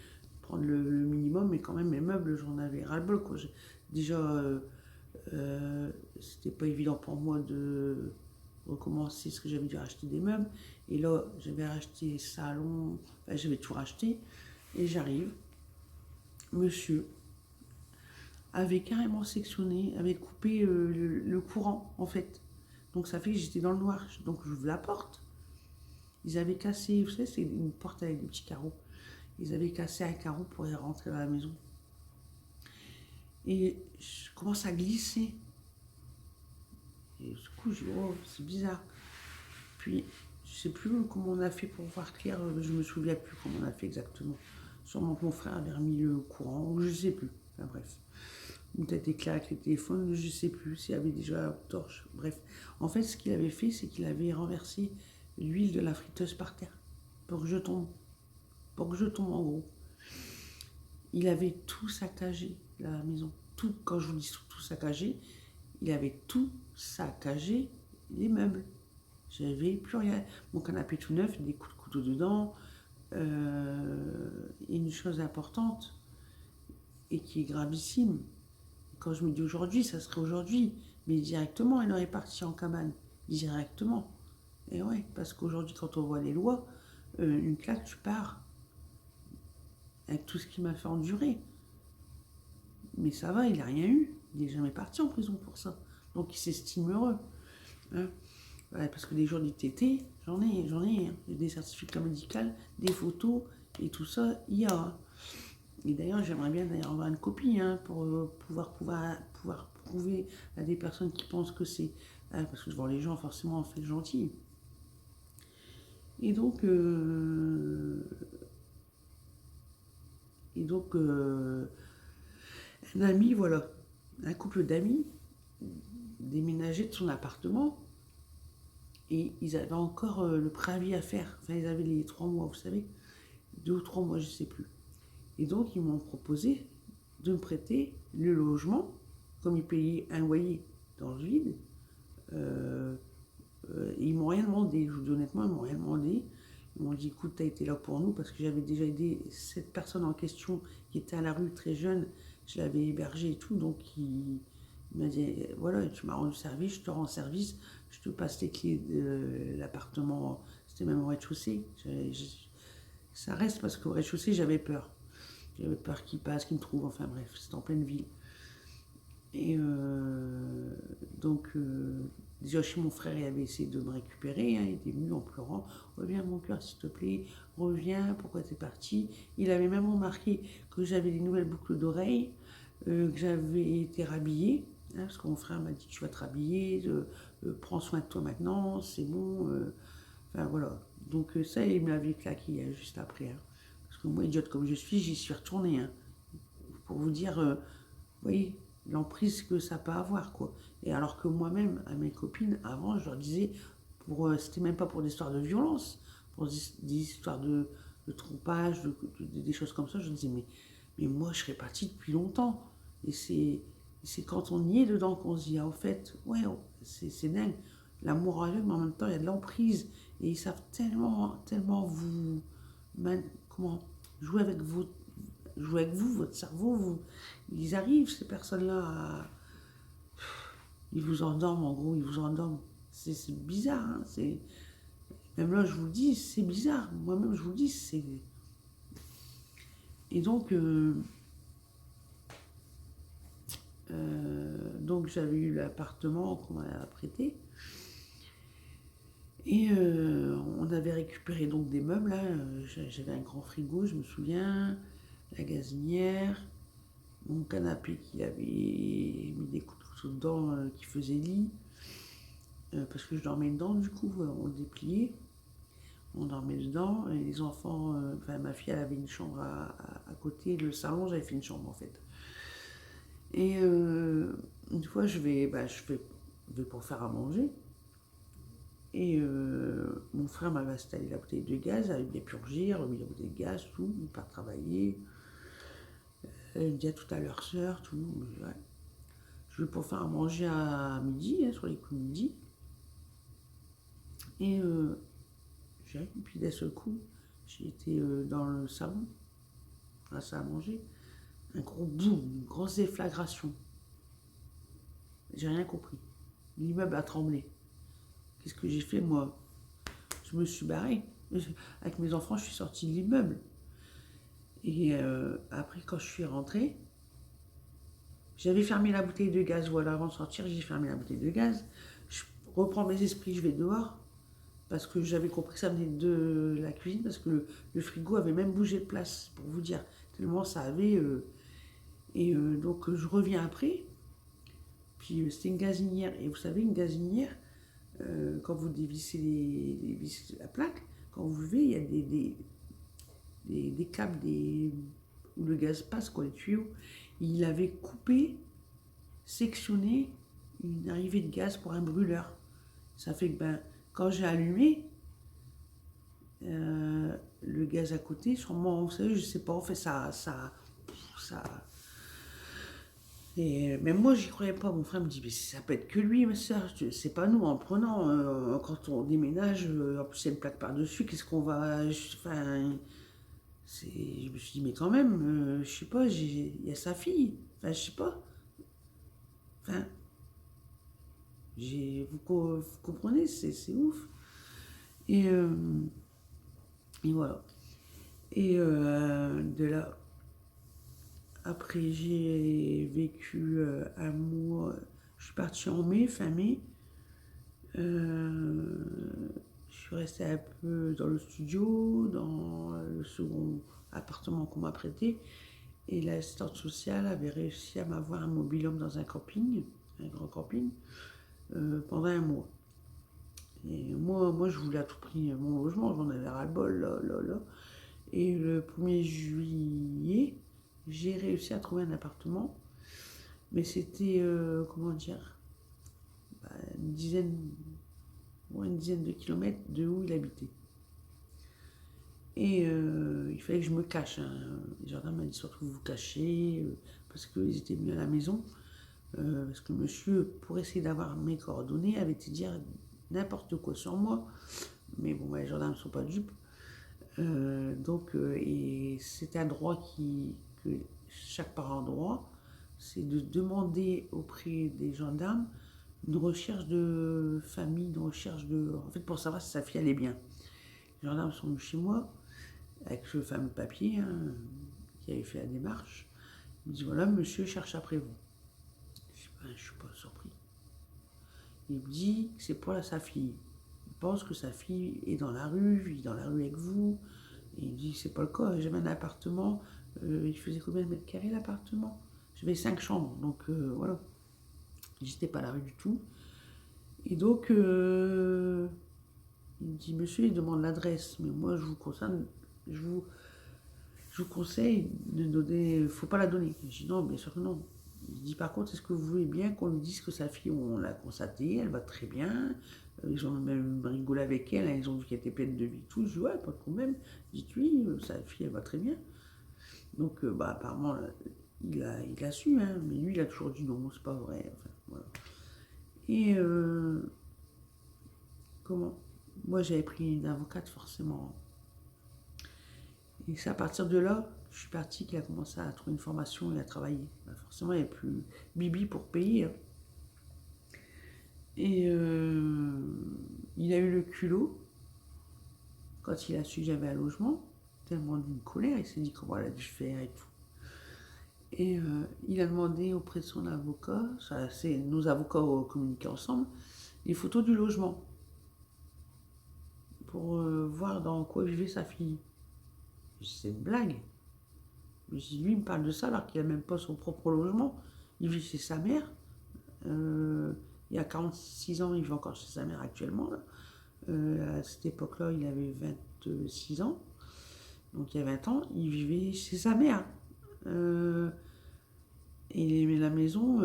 prendre le minimum, mais quand même mes meubles, j'en avais ras-le-bol, quoi. Déjà, c'était pas évident pour moi de recommencer, parce que j'avais dû racheter des meubles. Et là, j'avais racheté salon, enfin, j'avais tout racheté. Et j'arrive, monsieur avait carrément sectionné, avait coupé le courant, en fait. Donc ça fait que j'étais dans le noir. Donc j'ouvre la porte. Ils avaient cassé, vous savez, c'est une porte avec des petits carreaux. Ils avaient cassé un carreau pour y rentrer dans la maison. Et je commence à glisser. Et du coup, je dis, oh, c'est bizarre. Puis, je sais plus comment on a fait pour voir clair, je me souviens plus comment on a fait exactement. Sûrement que mon frère avait remis le courant, ou je sais plus. Enfin bref. Ou peut-être éclair avec les téléphones, je sais plus s'il y avait déjà la torche. Bref. En fait, ce qu'il avait fait, c'est qu'il avait renversé l'huile de la friteuse par terre. Pour que je tombe. Pour que je tombe en gros. Il avait tout saccagé, la maison. Tout, quand je vous dis tout saccagé, il avait tout saccagé les meubles. J'avais plus rien. Mon canapé tout neuf, des coups de couteau dedans. Et une chose importante, et qui est gravissime, quand je me dis aujourd'hui, ça serait aujourd'hui, mais directement, il aurait parti en cabane. Directement. Et ouais, parce qu'aujourd'hui, quand on voit les lois, une claque, tu pars. Avec tout ce qu'il m'a fait endurer. Mais ça va, il n'a rien eu. Il n'est jamais parti en prison pour ça. Donc il s'estime heureux. Hein. Ouais, parce que des jours d'ITT, j'en ai. Hein. J'ai des certificats médicaux, des photos, et tout ça, il y a. Hein. Et d'ailleurs, j'aimerais bien d'ailleurs avoir une copie, hein, pour pouvoir prouver à des personnes qui pensent que c'est... Hein, parce que devant les gens, forcément, on fait le gentil. Et donc... un ami, voilà, un couple d'amis déménageait de son appartement et ils avaient encore le préavis à faire. Enfin, ils avaient les 3 mois, vous savez, 2 ou 3 mois, je ne sais plus. Et donc, ils m'ont proposé de me prêter le logement, comme ils payaient un loyer dans le vide. Ils m'ont rien demandé, je vous dis honnêtement, ils m'ont rien demandé. Ils m'ont dit, écoute, tu as été là pour nous, parce que j'avais déjà aidé cette personne en question qui était à la rue très jeune. Je l'avais hébergée et tout, donc il m'a dit, voilà, tu m'as rendu service, je te rends service, je te passe les clés de l'appartement. C'était même au rez-de-chaussée. Ça reste parce qu'au rez-de-chaussée, j'avais peur. J'avais peur qu'il passe, qu'il me trouve, enfin bref, c'était en pleine ville. Et donc, déjà chez mon frère, il avait essayé de me récupérer, hein, il était venu en pleurant, reviens mon cœur s'il te plaît, reviens, pourquoi t'es parti. Il avait même remarqué que j'avais des nouvelles boucles d'oreilles, que j'avais été rhabillée, hein, parce que mon frère m'a dit tu vas te rhabiller, prends soin de toi maintenant, c'est bon. Enfin voilà, donc ça il me l'avait claqué juste après. Hein. Parce que moi, idiote comme je suis, j'y suis retournée. Hein, pour vous dire, vous voyez, l'emprise que ça peut avoir, quoi. Et alors que moi-même, à mes copines, avant, je leur disais, c'était même pas pour des histoires de violence, pour des histoires de trompage, des choses comme ça, je disais, mais moi, je serais partie depuis longtemps. Et c'est quand on y est dedans qu'on se dit, ah, en fait, ouais, c'est dingue. L'amour aveugle, mais en même temps, il y a de l'emprise. Et ils savent tellement vous... comment jouer avec vous, votre cerveau, ils arrivent, ces personnes-là, ils vous endorment, en gros, ils vous endorment. C'est bizarre, hein, même là, je vous le dis, c'est bizarre. Moi-même, je vous le dis, c'est... Et donc j'avais eu l'appartement qu'on m'a prêté. Et on avait récupéré donc des meubles, là. J'avais un grand frigo, je me souviens, la gazinière, mon canapé qui avait mis des coups de couteau dedans, qui faisait lit, parce que je dormais dedans, du coup, on le dépliait, on dormait dedans, et les enfants, enfin ma fille, elle avait une chambre à côté, le salon, j'avais fait une chambre en fait. Et une fois, je vais pour faire à manger, et mon frère m'avait installé la bouteille de gaz, avait bien purgé, remis la bouteille de gaz, tout, il part travailler. Elle me dit à tout à l'heure, sœur, tout. Ouais. Je vais pour faire à manger à midi, hein, sur les coups de midi. Et puis d'un seul coup, j'ai été dans le salon, à la salle à manger, un gros boum, une grosse déflagration. J'ai rien compris. L'immeuble a tremblé. Qu'est-ce que j'ai fait, moi? Je me suis barrée. Avec mes enfants, je suis sortie de l'immeuble. Et après, quand je suis rentrée, j'avais fermé la bouteille de gaz. Voilà, avant de sortir, j'ai fermé la bouteille de gaz. Je reprends mes esprits, je vais dehors. Parce que j'avais compris que ça venait de la cuisine. Parce que le frigo avait même bougé de place, pour vous dire. Tellement ça avait... donc, je reviens après. Puis, c'était une gazinière. Et vous savez, une gazinière, quand vous dévissez les vis de la plaque, quand vous levez, il y a des câbles où le gaz passe, quoi, les tuyaux. Il avait coupé, sectionné une arrivée de gaz pour un brûleur. Ça fait que quand j'ai allumé, le gaz à côté, sûrement, vous savez, je sais pas, en fait, ça. Et même moi, j'y croyais pas. Mon frère me dit, mais ça peut être que lui, ma soeur. C'est pas nous. En prenant, quand on déménage, en plus, il y a une plaque par-dessus. Qu'est-ce qu'on va. Enfin, je me suis dit, mais quand même, je sais pas, il y a sa fille. Enfin, je sais pas. Enfin, vous comprenez, c'est ouf. Et, et voilà. Et de là, après, j'ai vécu un mois. Je suis partie en mai, fin mai. Je suis restée un peu dans le studio, dans le second appartement qu'on m'a prêté. Et l'assistante sociale avait réussi à m'avoir un mobil-home dans un camping, un grand camping, pendant un mois. Et moi, je voulais à tout prix mon logement, j'en avais ras-le-bol, là. Et le 1er juillet, j'ai réussi à trouver un appartement. Mais c'était, comment dire, une dizaine de kilomètres de où il habitait. Et il fallait que je me cache. Hein. Le gendarme m'a dit surtout vous cacher, parce qu'ils étaient venus à la maison. Parce que monsieur, pour essayer d'avoir mes coordonnées, avait été dire n'importe quoi sur moi. Mais bon, les gendarmes ne sont pas dupes. Et c'est un droit que chaque parent a droit, c'est de demander auprès des gendarmes une recherche de famille, en fait, pour savoir si sa fille allait bien. Les gendarmes sont venus chez moi, avec ce fameux papier, hein, qui avait fait la démarche. Il me dit, voilà, monsieur cherche après vous. Je ne suis pas surpris. Il me dit que c'est pour sa fille. Il pense que sa fille est dans la rue, vit dans la rue avec vous. Et il me dit que c'est pas le cas. J'avais un appartement. Il faisait combien de mètres carrés l'appartement? J'avais 5 chambres. Donc voilà. J'étais pas à la rue du tout. Et donc, il me dit, monsieur, il demande l'adresse. Mais moi, je vous conseille de donner. Faut pas la donner. Je dis non, bien sûr que non. Il dit par contre, est-ce que vous voulez bien qu'on lui dise que sa fille, on l'a constatée, elle va très bien. Ils ont même rigolé avec elle, hein, ils ont vu qu'elle était pleine de vie, tout. Je dis ouais, pas de problème. Dites oui, sa fille, elle va très bien. Donc, apparemment, il a su, hein, mais lui, il a toujours dit non, c'est pas vrai. Enfin, voilà. Et comment? Moi, j'avais pris une avocate, forcément. Et c'est à partir de là, je suis partie, qu'il a commencé à trouver une formation et à travailler. Forcément, il n'y avait plus Bibi pour payer. Hein. Et il a eu le culot, quand il a su que j'avais un logement, tellement d'une colère, il s'est dit comment elle a dû faire et tout. Et il a demandé auprès de son avocat, c'est nos avocats communiquaient ensemble, les photos du logement, pour voir dans quoi vivait sa fille. C'est une blague. Mais si lui, il me parle de ça alors qu'il n'a même pas son propre logement, il vit chez sa mère. Il y a 46 ans, il vit encore chez sa mère actuellement. Là. À cette époque-là, il avait 26 ans. Donc il y a 20 ans, il vivait chez sa mère. Et la maison,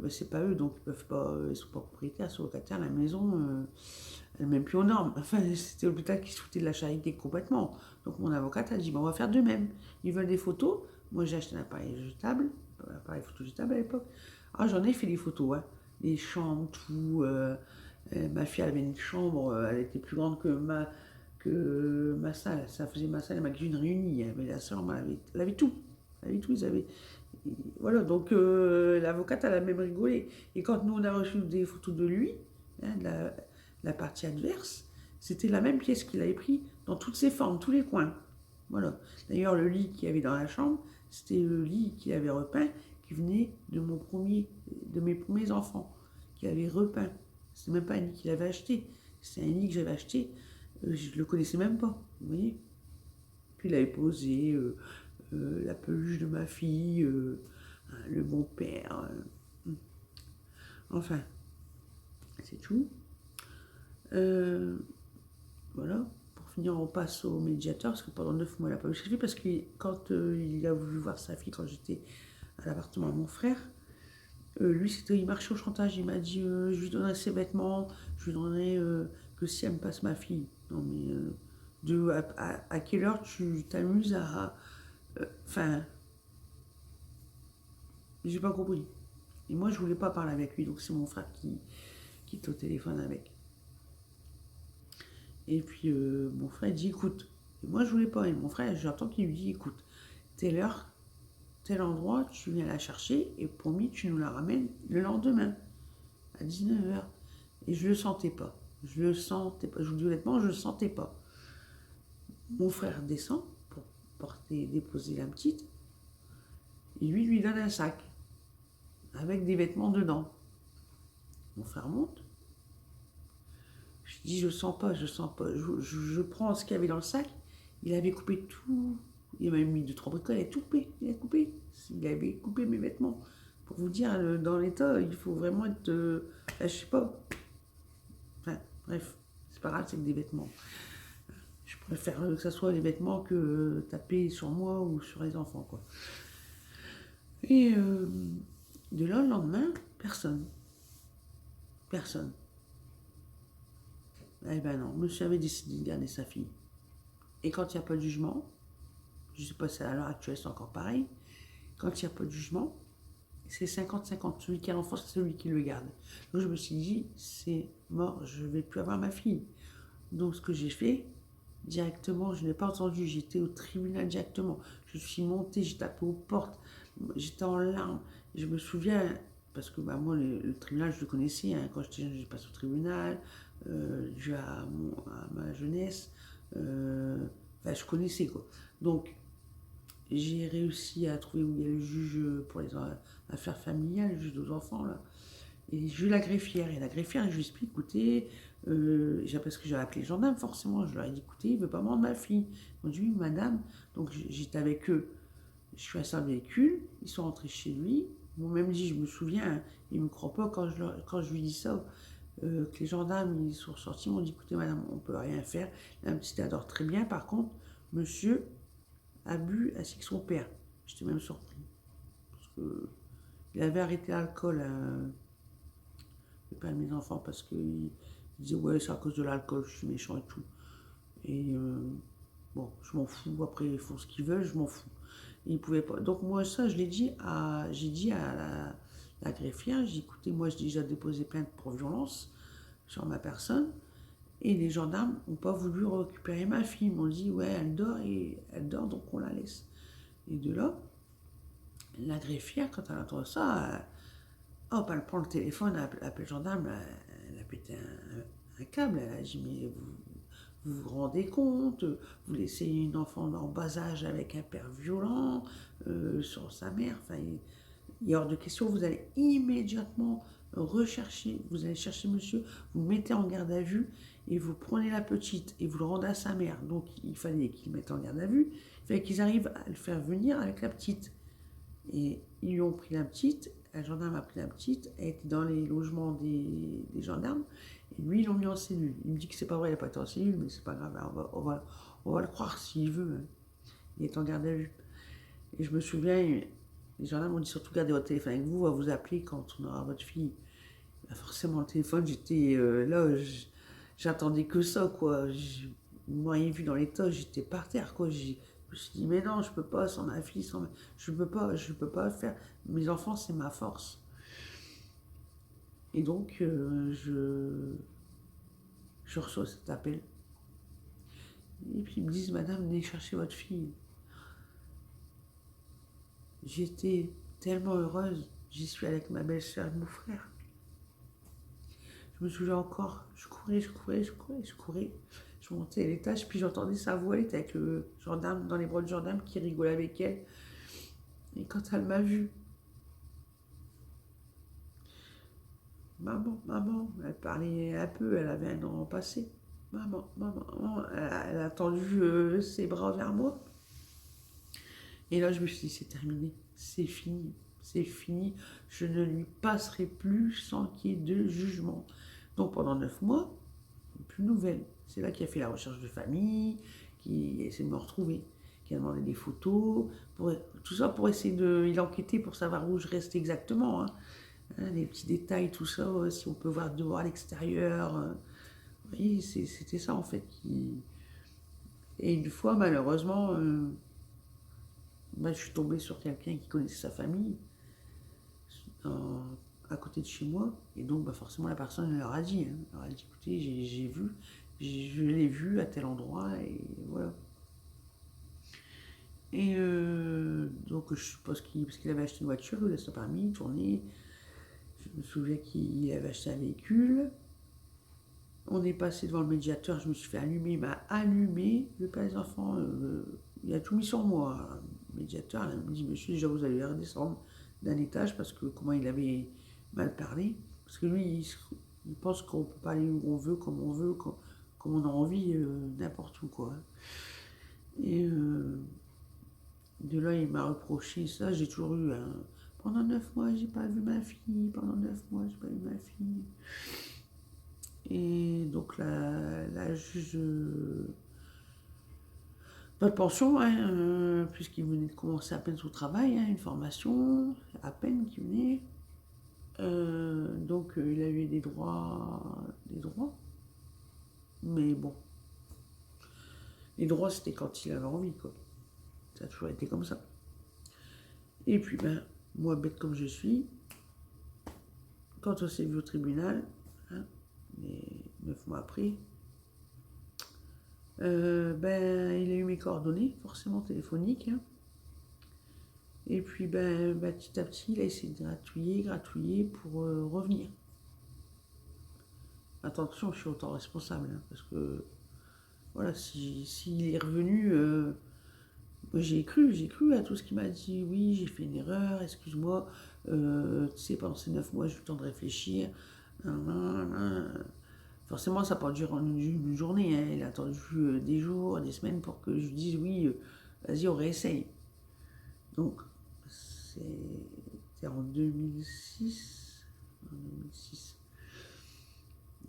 c'est pas eux, donc ils peuvent pas, ils sont pas propriétaires, ils sont locataires. La maison, elle n'est même plus aux normes. Enfin, c'était l'hôpital qui se foutait de la charité complètement. Donc mon avocate a dit, on va faire de même. Ils veulent des photos, Moi, j'ai acheté un appareil jetable, un appareil photo jetable à l'époque. Ah, j'en ai fait des photos, hein. Les chambres, tout. Ma fille avait une chambre, elle était plus grande que ma salle. Ça faisait ma salle et ma cuisine réunie. Mais la chambre, elle avait tout. Elle avait tout. Voilà, donc l'avocate, elle a même rigolé. Et quand nous, on a reçu des photos de lui, hein, la partie adverse, c'était la même pièce qu'il avait pris dans toutes ses formes, tous les coins. Voilà. D'ailleurs, le lit qu'il y avait dans la chambre, c'était le lit qu'il avait repeint, qui venait de mes premiers enfants, qu'il avait repeint. C'était même pas un lit qu'il avait acheté. C'est un lit que j'avais acheté, je le connaissais même pas, vous voyez. Puis il avait posé la peluche de ma fille, le bon père. Enfin, c'est tout. Voilà. Pour finir, on passe au médiateur, parce que pendant 9 mois, il n'a pas eu sa fille, parce que quand il a voulu voir sa fille, quand j'étais à l'appartement de mon frère, lui, il marchait au chantage. Il m'a dit je lui donnerai ses vêtements, je lui donnerai que si elle me passe ma fille. Non, mais à quelle heure tu t'amuses à. Enfin, j'ai pas compris. Et moi, je voulais pas parler avec lui, donc c'est mon frère qui était au téléphone avec. Et puis, mon frère dit écoute. Et moi, je voulais pas. Et mon frère, j'entends qu'il lui dit écoute, telle heure, tel endroit, tu viens la chercher et promis, tu nous la ramènes le lendemain, à 19h. Et je le sentais pas. Je le sentais pas. Je vous dis honnêtement, je le sentais pas. Mon frère descend pour déposer la petite. Et lui donne un sac avec des vêtements dedans. Mon frère monte. Je dis, je sens pas, je sens pas. Je prends ce qu'il y avait dans le sac. Il avait coupé tout. Il m'a mis 2-3 bricoles, il a tout coupé. Il a coupé. Il avait coupé mes vêtements. Pour vous dire, dans l'état, il faut vraiment être. Je sais pas. Enfin, bref, c'est pas grave, c'est que des vêtements. Je préfère que ce soit les vêtements que taper sur moi ou sur les enfants, quoi. Et de là, le lendemain, personne. Personne. Eh ben non, monsieur avait décidé de garder sa fille. Et quand il n'y a pas de jugement, je ne sais pas si à l'heure actuelle c'est encore pareil, quand il n'y a pas de jugement, c'est 50-50. Celui qui a l'enfant, c'est celui qui le garde. Donc je me suis dit, c'est mort, je ne vais plus avoir ma fille. Donc ce que j'ai fait, directement, je n'ai pas entendu, j'étais au tribunal directement. Je suis montée, j'ai tapé aux portes, j'étais en larmes. Je me souviens, parce que moi, le tribunal, je le connaissais. Hein, quand j'étais jeune, j'ai passé au tribunal, dû à ma jeunesse. Enfin, je connaissais, quoi. Donc, j'ai réussi à trouver où il y a le juge pour les affaires familiales, le juge aux enfants, là. Et j'ai eu la greffière. Et la greffière, je lui explique, écoutez, parce que j'ai appelé les gendarmes, forcément. Je leur ai dit, écoutez, il ne veut pas me rendre ma fille. Ils m'ont dit, oui, madame. Donc j'étais avec eux. Je suis à un véhicule. Ils sont rentrés chez lui. Ils m'ont même dit, je me souviens, hein, ils ne me croient pas quand je lui dis ça, que les gendarmes, ils sont sortis. Ils m'ont dit, écoutez, madame, on ne peut rien faire. La petite adore très bien. Par contre, monsieur a bu ainsi que son père. J'étais même surpris. Parce que il avait arrêté l'alcool. Pas de mes enfants parce qu'ils disaient ouais c'est à cause de l'alcool, je suis méchant et tout. Et bon, je m'en fous, après ils font ce qu'ils veulent, je m'en fous. Et ils pouvaient pas. Donc moi ça je l'ai dit j'ai dit à la greffière, j'ai dit écoutez, moi j'ai déjà déposé plainte pour violence sur ma personne. Et les gendarmes n'ont pas voulu récupérer ma fille. Ils m'ont dit ouais elle dort donc on la laisse. Et de là, la greffière quand elle entend ça, hop, elle prend le téléphone, elle appelle le gendarme, elle a pété un câble, elle a dit mais vous rendez compte, vous laissez une enfant en bas âge avec un père violent sur sa mère, enfin il est hors de question, vous allez immédiatement rechercher, vous allez chercher monsieur, vous le mettez en garde à vue et vous prenez la petite et vous le rendez à sa mère. Donc il fallait qu'ils le mettent en garde à vue, il fallait qu'ils arrivent à le faire venir avec la petite. Et ils lui ont pris la petite, un gendarme a pris la petite, elle était dans les logements des gendarmes, et lui, ils l'ont mis en cellule. Il me dit que c'est pas vrai, il n'a pas été en cellule, mais c'est pas grave, on va le croire s'il veut. Hein. Il est en garde à vue. Et je me souviens, les gendarmes m'ont dit surtout gardez votre téléphone avec vous, on va vous appeler quand on aura votre fille. Bah, forcément, le téléphone, j'étais là, j'attendais que ça, quoi. Vous m'auriez vu dans l'état, j'étais par terre, quoi. Je me suis dit, mais non, je peux pas, sans ma fille, je peux pas faire. Mes enfants, c'est ma force. Et donc, je reçois cet appel. Et puis ils me disent, madame, venez chercher votre fille. J'étais tellement heureuse. J'y suis avec ma belle-sœur et mon frère. Je me souviens encore, je courais. Je montais à l'étage, puis j'entendais sa voix, elle était avec le gendarme, dans les bras du gendarme, qui rigolait avec elle. Et quand elle m'a vue, maman, elle parlait un peu, elle avait un an passé. Maman, elle a tendu ses bras vers moi. Et là, je me suis dit, c'est terminé, c'est fini. Je ne lui passerai plus sans qu'il y ait de jugement. Donc pendant 9 mois, plus de nouvelles. C'est là qu'il a fait la recherche de famille, qui essaie de me retrouver, qui a demandé des photos, tout ça pour essayer de... Il a enquêté pour savoir où je reste exactement. Les petits détails, tout ça, si on peut voir dehors à l'extérieur. Oui, c'était ça en fait. Et une fois, malheureusement, je suis tombée sur quelqu'un qui connaissait sa famille à côté de chez moi. Et donc, forcément, la personne elle leur a dit. Elle leur a dit, écoutez, j'ai vu, je l'ai vu à tel endroit, et voilà. Et donc, je suppose parce qu'il avait acheté une voiture, il a son permis, tourné. Je me souviens qu'il avait acheté un véhicule. On est passé devant le médiateur, je me suis fait allumer, il m'a allumé. Le père des enfants, il a tout mis sur moi. Le médiateur, il m'a dit, monsieur, déjà vous allez redescendre d'un étage parce que comment il avait mal parlé. Parce que lui, il pense qu'on peut pas aller où on veut, comme on a envie, n'importe où, quoi. Et de là, il m'a reproché ça, j'ai toujours eu un... Pendant 9 mois, j'ai pas vu ma fille. Pendant 9 mois, j'ai pas vu ma fille. Et donc la juge, pas de pension, puisqu'il venait de commencer à peine son travail, une formation, à peine qu'il venait. Donc il a eu des droits, mais bon, les droits c'était quand il avait envie, quoi. Ça a toujours été comme ça. Et puis moi bête comme je suis, quand on s'est vu au tribunal, les 9 mois après, il a eu mes coordonnées, forcément téléphoniques. Et puis petit à petit, il a essayé de gratouiller pour revenir. Attention, je suis autant responsable, parce que voilà, s'il est revenu, moi j'ai cru à tout ce qu'il m'a dit. Oui, j'ai fait une erreur, excuse-moi, tu sais, pendant ces 9 mois, j'ai eu le temps de réfléchir. Forcément, ça n'a pas duré une journée, il a attendu des jours, des semaines pour que je lui dise oui, vas-y, on réessaye. Donc, c'était en 2006.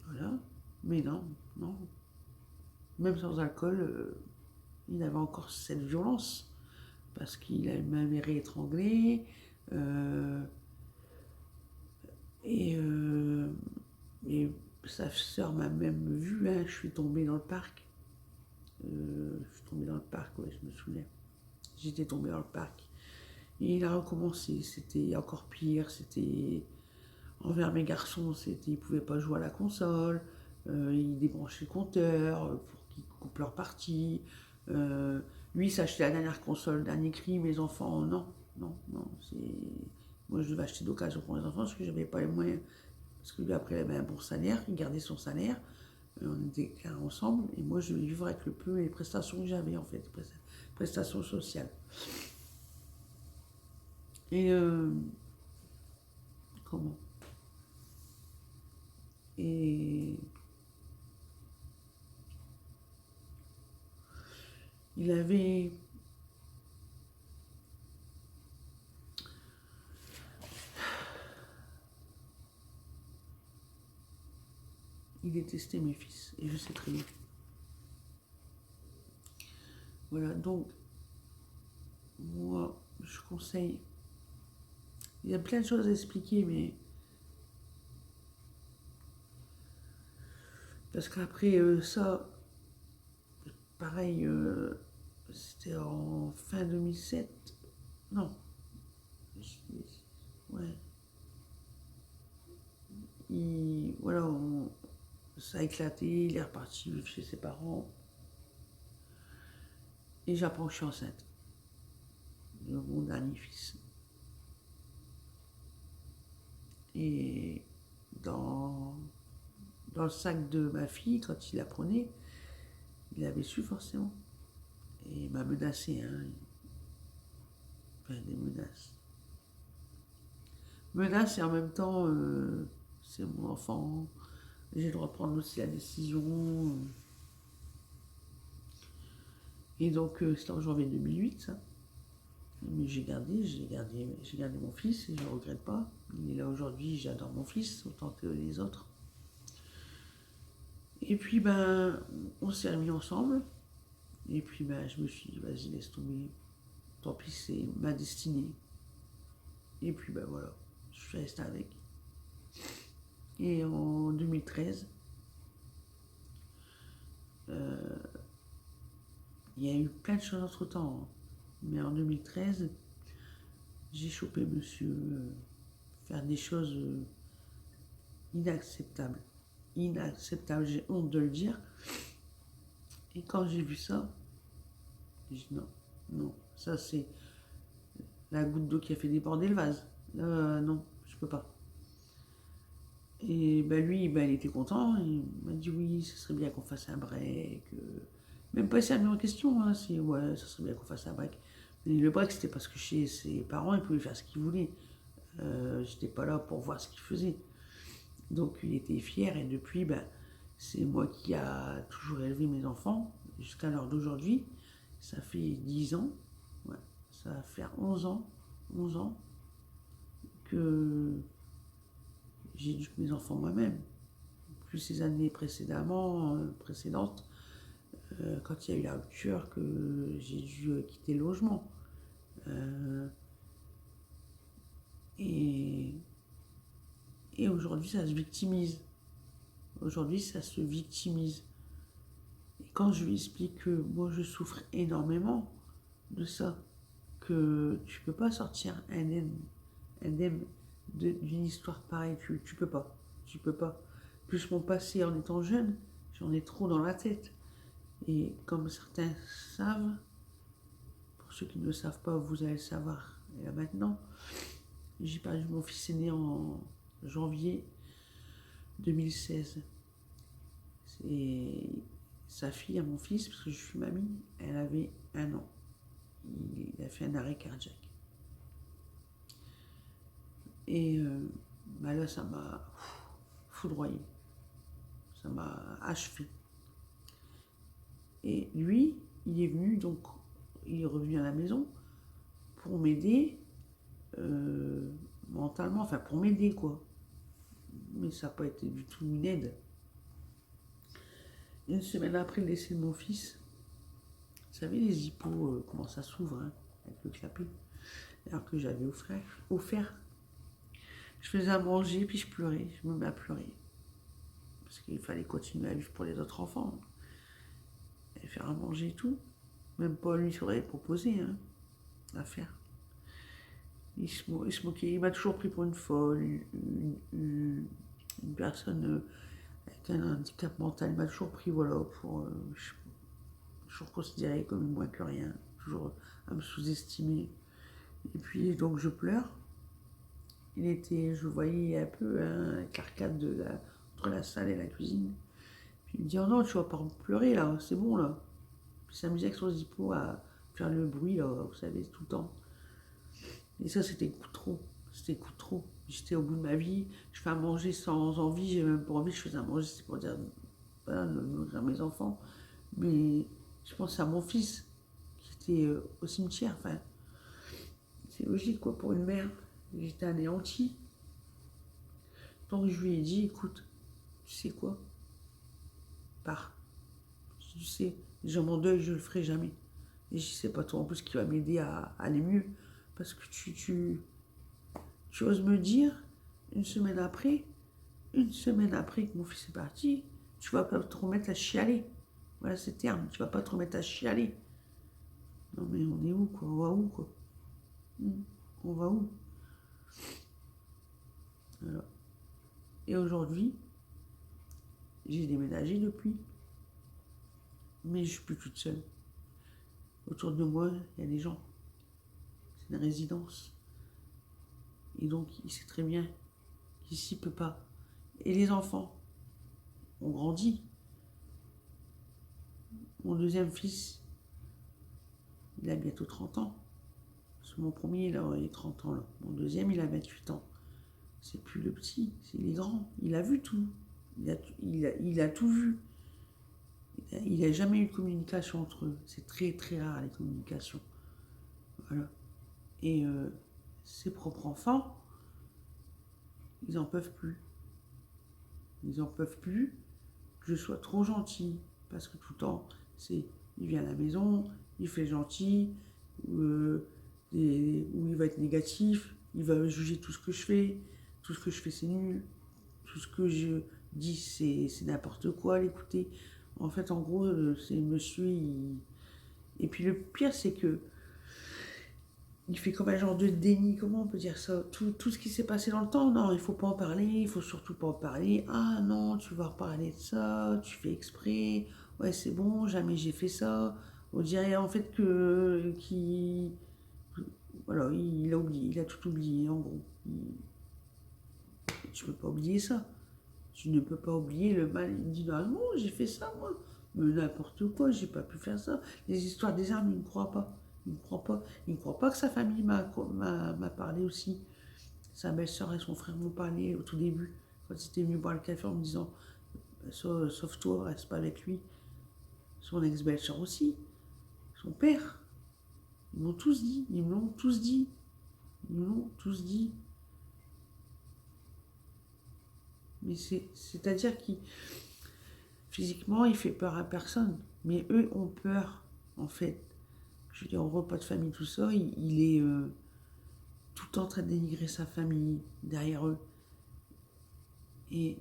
Voilà. Mais non. Même sans alcool, il avait encore cette violence. Parce qu'il m'avait réétranglé. Et sa sœur m'a même vu. Je suis tombée dans le parc. Ouais, je me souviens. J'étais tombée dans le parc. Et il a recommencé. C'était encore pire. C'était envers mes garçons. Ils ne pouvaient pas jouer à la console. Il débranchait le compteur pour qu'ils coupent leur partie. Lui, il s'achetait la dernière console, le dernier cri. Mes enfants, non. Moi, je devais acheter d'occasion pour mes enfants parce que je n'avais pas les moyens. Parce que lui, après, il avait un bon salaire. Il gardait son salaire. On était ensemble. Et moi, je devais vivre avec le peu et les prestations que j'avais, en fait. Prestations sociales. Et comment Et il avait... Il détestait mes fils, et je sais très bien. Voilà, donc, moi, je conseille... Il y a plein de choses à expliquer, mais... Parce qu'après ça, pareil, C'était en fin 2007. Non. Ouais. Voilà, ça a éclaté, il est reparti vivre chez ses parents. Et j'apprends que je suis enceinte de mon dernier fils. Et dans le sac de ma fille, quand il apprenait, il avait su forcément. Et il m'a menacé, hein. Enfin, des menaces. Menaces et en même temps, c'est mon enfant. J'ai le droit de prendre aussi la décision. Et donc, c'était en janvier 2008, ça. Mais j'ai gardé mon fils et je ne le regrette pas. Il est là aujourd'hui, j'adore mon fils autant que les autres. Et puis, ben, on s'est remis ensemble. Et puis, ben, je me suis dit, vas-y, laisse tomber. Tant pis, c'est ma destinée. Et puis, ben voilà, je suis restée avec. Et en 2013, il y a eu plein de choses entre-temps. Mais en 2013, j'ai chopé monsieur faire des choses inacceptables. Inacceptables, j'ai honte de le dire. Et quand j'ai vu ça, j'ai dit non, non, ça c'est la goutte d'eau qui a fait déborder le vase. Non, je peux pas. Et ben lui, ben, il était content, il m'a dit oui, ce serait bien qu'on fasse un break. Même pas ça mis en question, hein, c'est ouais, ça serait bien qu'on fasse un break. Mais le break, c'était parce que chez ses parents, ils pouvaient faire ce qu'ils voulaient. J'étais pas là pour voir ce qu'ils faisaient. Donc il était fier et depuis, ben, c'est moi qui a toujours élevé mes enfants jusqu'à l'heure d'aujourd'hui. Ça fait 10 ans, ouais, ça va faire 11 ans que j'éduque mes enfants moi-même. Plus ces années précédentes, quand il y a eu la rupture, que j'ai dû quitter le logement. Et aujourd'hui, ça se victimise. Aujourd'hui, ça se victimise. Et quand je lui explique que moi, je souffre énormément de ça, que tu peux pas sortir indemne d'une histoire pareille, tu peux pas. Tu peux pas. Plus mon passé en étant jeune, j'en ai trop dans la tête. Et comme certains savent, pour ceux qui ne le savent pas, vous allez le savoir et là maintenant, j'ai perdu mon fils aîné en janvier 2016. Et sa fille à mon fils, parce que je suis mamie, elle avait 1 an. Il a fait un arrêt cardiaque. Et bah là, ça m'a foudroyé. Ça m'a achevé. Et lui, il est venu, donc, il est revenu à la maison pour m'aider mentalement, enfin pour m'aider quoi. Mais ça n'a pas été du tout une aide. Une semaine après le décès de mon fils, vous savez les hippos, comment ça s'ouvre hein, avec le clapet, alors que j'avais offert. Je faisais à manger, puis je pleurais, je me mets à pleurer. Parce qu'il fallait continuer à vivre pour les autres enfants. Et faire à manger et tout. Même pas lui, il faudrait proposer hein, à faire. Il se moquait, il m'a toujours pris pour une folle, une personne avec un handicap mental. Il m'a toujours pris, voilà, pour. Toujours considéré comme moins que rien, toujours à me sous-estimer. Et puis, donc, je pleure. Je voyais un peu avec l'arcade entre la salle et la cuisine. Puis il me dit, oh non, tu vas pas pleurer là, c'est bon là. Puis il s'amusait avec son zippo à faire le bruit là, vous savez, tout le temps. Et ça, c'était coup de trop. C'était coup de trop. J'étais au bout de ma vie, je fais à manger sans envie, j'ai même pas envie, je faisais à manger, c'est pour dire, voilà, nourrir mes enfants. Mais je pense à mon fils qui était au cimetière, enfin, c'est logique quoi pour une mère. J'étais anéantie. Donc je lui ai dit, écoute, tu sais quoi, pars. Tu sais, j'ai mon deuil, je le ferai jamais. Et je sais pas toi en plus qui va m'aider à aller mieux. Parce que tu oses me dire, une semaine après que mon fils est parti, tu vas pas te remettre à chialer. Voilà ces termes, tu vas pas te remettre à chialer. Non mais on est où quoi? On va où quoi? On va où? Voilà. Et aujourd'hui, j'ai déménagé depuis, mais je suis plus toute seule. Autour de moi, il y a des gens. C'est une résidence. Et donc, il sait très bien qu'ici, il peut pas. Et les enfants ont grandi. Mon deuxième fils, il a bientôt 30 ans. Mon premier, il a 30 ans. Là. Mon deuxième, il a 28 ans. C'est plus le petit, c'est les grands. Il a vu tout. Il a tout vu. Il n'a jamais eu de communication entre eux. C'est très très rare les communications. Voilà. Et ses propres enfants, ils n'en peuvent plus. Ils n'en peuvent plus que je sois trop gentil. Parce que tout le temps, il vient à la maison, il fait gentil, ou il va être négatif, il va juger tout ce que je fais, tout ce que je fais c'est nul, tout ce que je dis c'est n'importe quoi à l'écouter. En fait, en gros, c'est monsieur, et puis le pire, c'est que il fait comme un genre de déni, comment on peut dire ça? Tout ce qui s'est passé dans le temps, non, il faut pas en parler, il faut surtout pas en parler. Ah non, tu vas reparler de ça, tu fais exprès, ouais c'est bon, jamais j'ai fait ça. On dirait en fait voilà, il a oublié, il a tout oublié en gros. Tu peux pas oublier ça. Tu ne peux pas oublier le mal. Il me dit ah non, j'ai fait ça moi. Mais n'importe quoi, j'ai pas pu faire ça. Les histoires des armes, il ne croit pas. Il ne croit pas. Il ne croit pas que sa famille m'a parlé aussi. Sa belle-sœur et son frère m'ont parlé au tout début, quand ils étaient venus boire le café en me disant sauf toi, reste pas avec lui. Son ex-belle-sœur aussi. Son père. Ils m'ont tous dit. Ils me l'ont tous dit. Ils me l'ont tous dit. Mais c'est-à-dire qu'il physiquement, il fait peur à personne. Mais eux ont peur, en fait. Je veux dire, au repas de famille, tout ça, il est tout en train de dénigrer sa famille derrière eux. Et,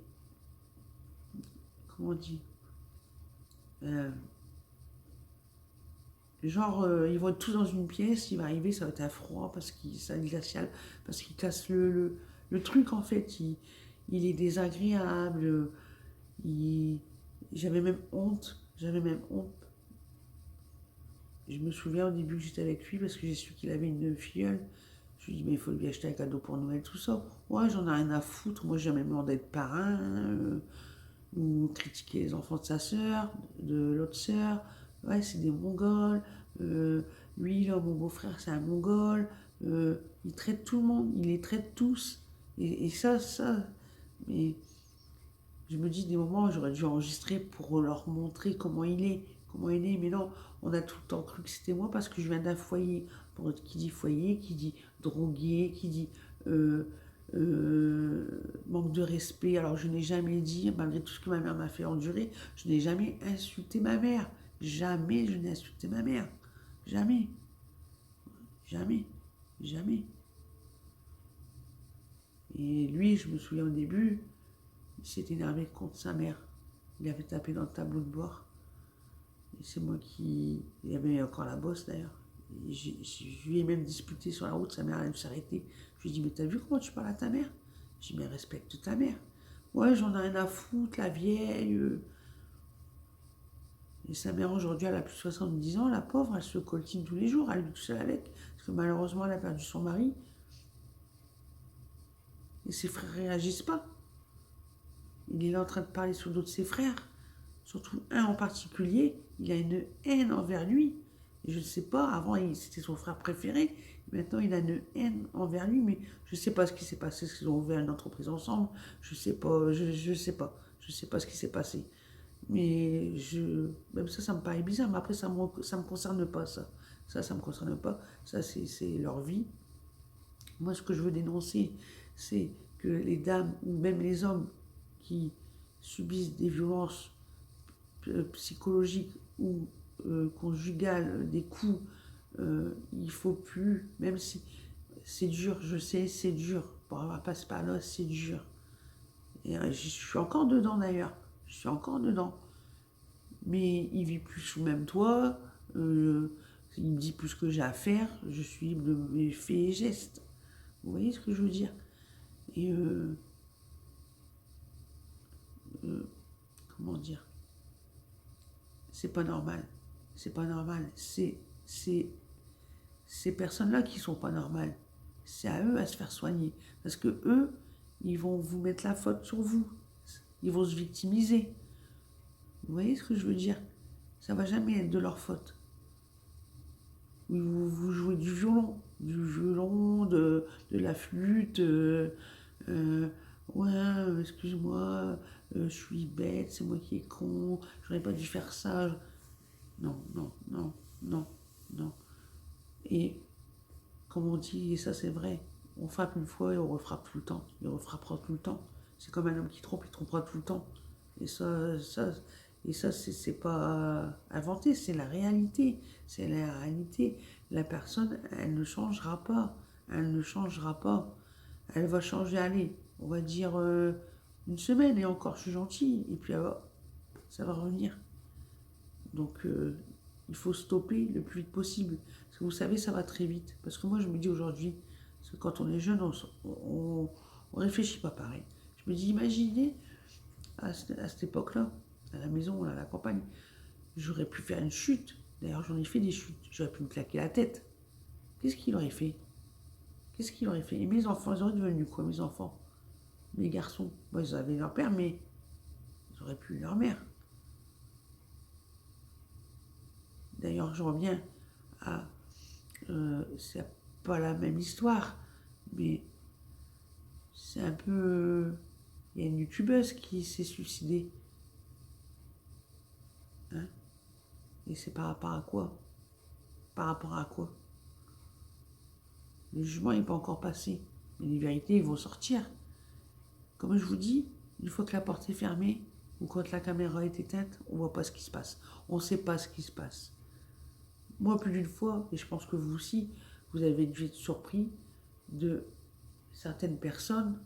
comment on dit genre, ils vont être tous dans une pièce, il va arriver, ça va être à froid, parce qu'il c'est glacial, parce qu'il casse le truc, en fait. Il est désagréable. Il, j'avais même honte. J'avais même honte. Je me souviens au début que j'étais avec lui parce que j'ai su qu'il avait une filleule. Je lui ai dit, mais il faut lui acheter un cadeau pour Noël, tout ça. Ouais, j'en ai rien à foutre. Moi, j'ai jamais demandé d'être parrain ou critiquer les enfants de sa sœur, de l'autre sœur. Ouais, c'est des Mongols. Lui, là, mon beau-frère, c'est un Mongol. Il traite tout le monde. Il les traite tous. Et ça. Mais je me dis des moments, j'aurais dû enregistrer pour leur montrer comment il est. Comment il est. Mais non, on a tout le temps cru que c'était moi parce que je viens d'un foyer. Qui dit foyer, qui dit drogué, qui dit manque de respect. Alors je n'ai jamais dit, malgré tout ce que ma mère m'a fait endurer, je n'ai jamais insulté ma mère. Jamais je n'ai insulté ma mère. Jamais. Jamais. Jamais. Et lui, je me souviens au début, il s'est énervé contre sa mère. Il avait tapé dans le tableau de bord. Et c'est moi qui... Il y avait encore la bosse d'ailleurs. Je lui ai même disputé sur la route, sa mère elle s'est arrêtée. Je lui ai dit, mais t'as vu comment tu parles à ta mère? J'ai dit, mais respecte ta mère. Ouais, j'en ai rien à foutre, la vieille. Et sa mère aujourd'hui, elle a plus de 70 ans, la pauvre, elle se coltine tous les jours, elle vit tout seule avec. Parce que malheureusement, elle a perdu son mari. Et ses frères réagissent pas. Il est là en train de parler sur d'autres de ses frères. Surtout un en particulier, il a une haine envers lui. Et je ne sais pas, avant c'était son frère préféré, maintenant il a une haine envers lui, mais je ne sais pas ce qui s'est passé, est-ce qu'ils ont ouvert une entreprise ensemble, je ne sais pas, je sais pas, je sais pas ce qui s'est passé. Mais même ça me paraît bizarre, mais après ça me concerne pas ça. Ça me concerne pas, ça c'est leur vie. Moi ce que je veux dénoncer, c'est que les dames ou même les hommes qui subissent des violences psychologiques ou conjugales, des coups, il faut plus, même si c'est dur, je sais, c'est dur, pour avoir passé par là, c'est dur. Et je suis encore dedans d'ailleurs, je suis encore dedans. Mais il vit plus sous le même toit, Il me dit plus ce que j'ai à faire, je suis de mes faits et gestes. Vous voyez ce que je veux dire? Et comment dire? C'est pas normal. C'est pas normal. C'est ces personnes-là qui sont pas normales. C'est à eux à se faire soigner. Parce que eux, ils vont vous mettre la faute sur vous. Ils vont se victimiser. Vous voyez ce que je veux dire? Ça va jamais être de leur faute. Vous jouez du violon, de la flûte. Ouais, excuse-moi, je suis bête, c'est moi qui est con, j'aurais pas dû faire ça. Non, non, non, non, non. Et comme on dit, et ça c'est vrai, on frappe une fois et on refrappe tout le temps. Il refrappera tout le temps. C'est comme un homme qui trompe, il trompera tout le temps. Et ça c'est pas inventé, c'est la réalité. C'est la réalité. La personne, elle ne changera pas. Elle ne changera pas. Elle va changer, allez, on va dire une semaine et encore, je suis gentille. Et puis ça va revenir. Donc il faut stopper le plus vite possible. Parce que vous savez, ça va très vite. Parce que moi, je me dis aujourd'hui, parce que quand on est jeune, on réfléchit pas pareil. Je me dis, imaginez, à cette époque-là, à la maison, à la campagne, j'aurais pu faire une chute. D'ailleurs, j'en ai fait des chutes. J'aurais pu me claquer la tête. Qu'est-ce qu'il aurait fait? Qu'est-ce qu'il aurait fait? Et mes enfants, ils auraient devenu quoi, mes enfants? Mes garçons? Bon, ils avaient leur père, mais ils auraient pu leur mère. D'ailleurs, je reviens à... c'est pas la même histoire, mais c'est un peu... Il y a une youtubeuse qui s'est suicidée. Hein? Et c'est par rapport à quoi? Par rapport à quoi? Le jugement n'est pas encore passé. Mais les vérités, ils vont sortir. Comme je vous dis, une fois que la porte est fermée, ou quand la caméra est éteinte, on ne voit pas ce qui se passe. On ne sait pas ce qui se passe. Moi, plus d'une fois, et je pense que vous aussi, vous avez dû être surpris de certaines personnes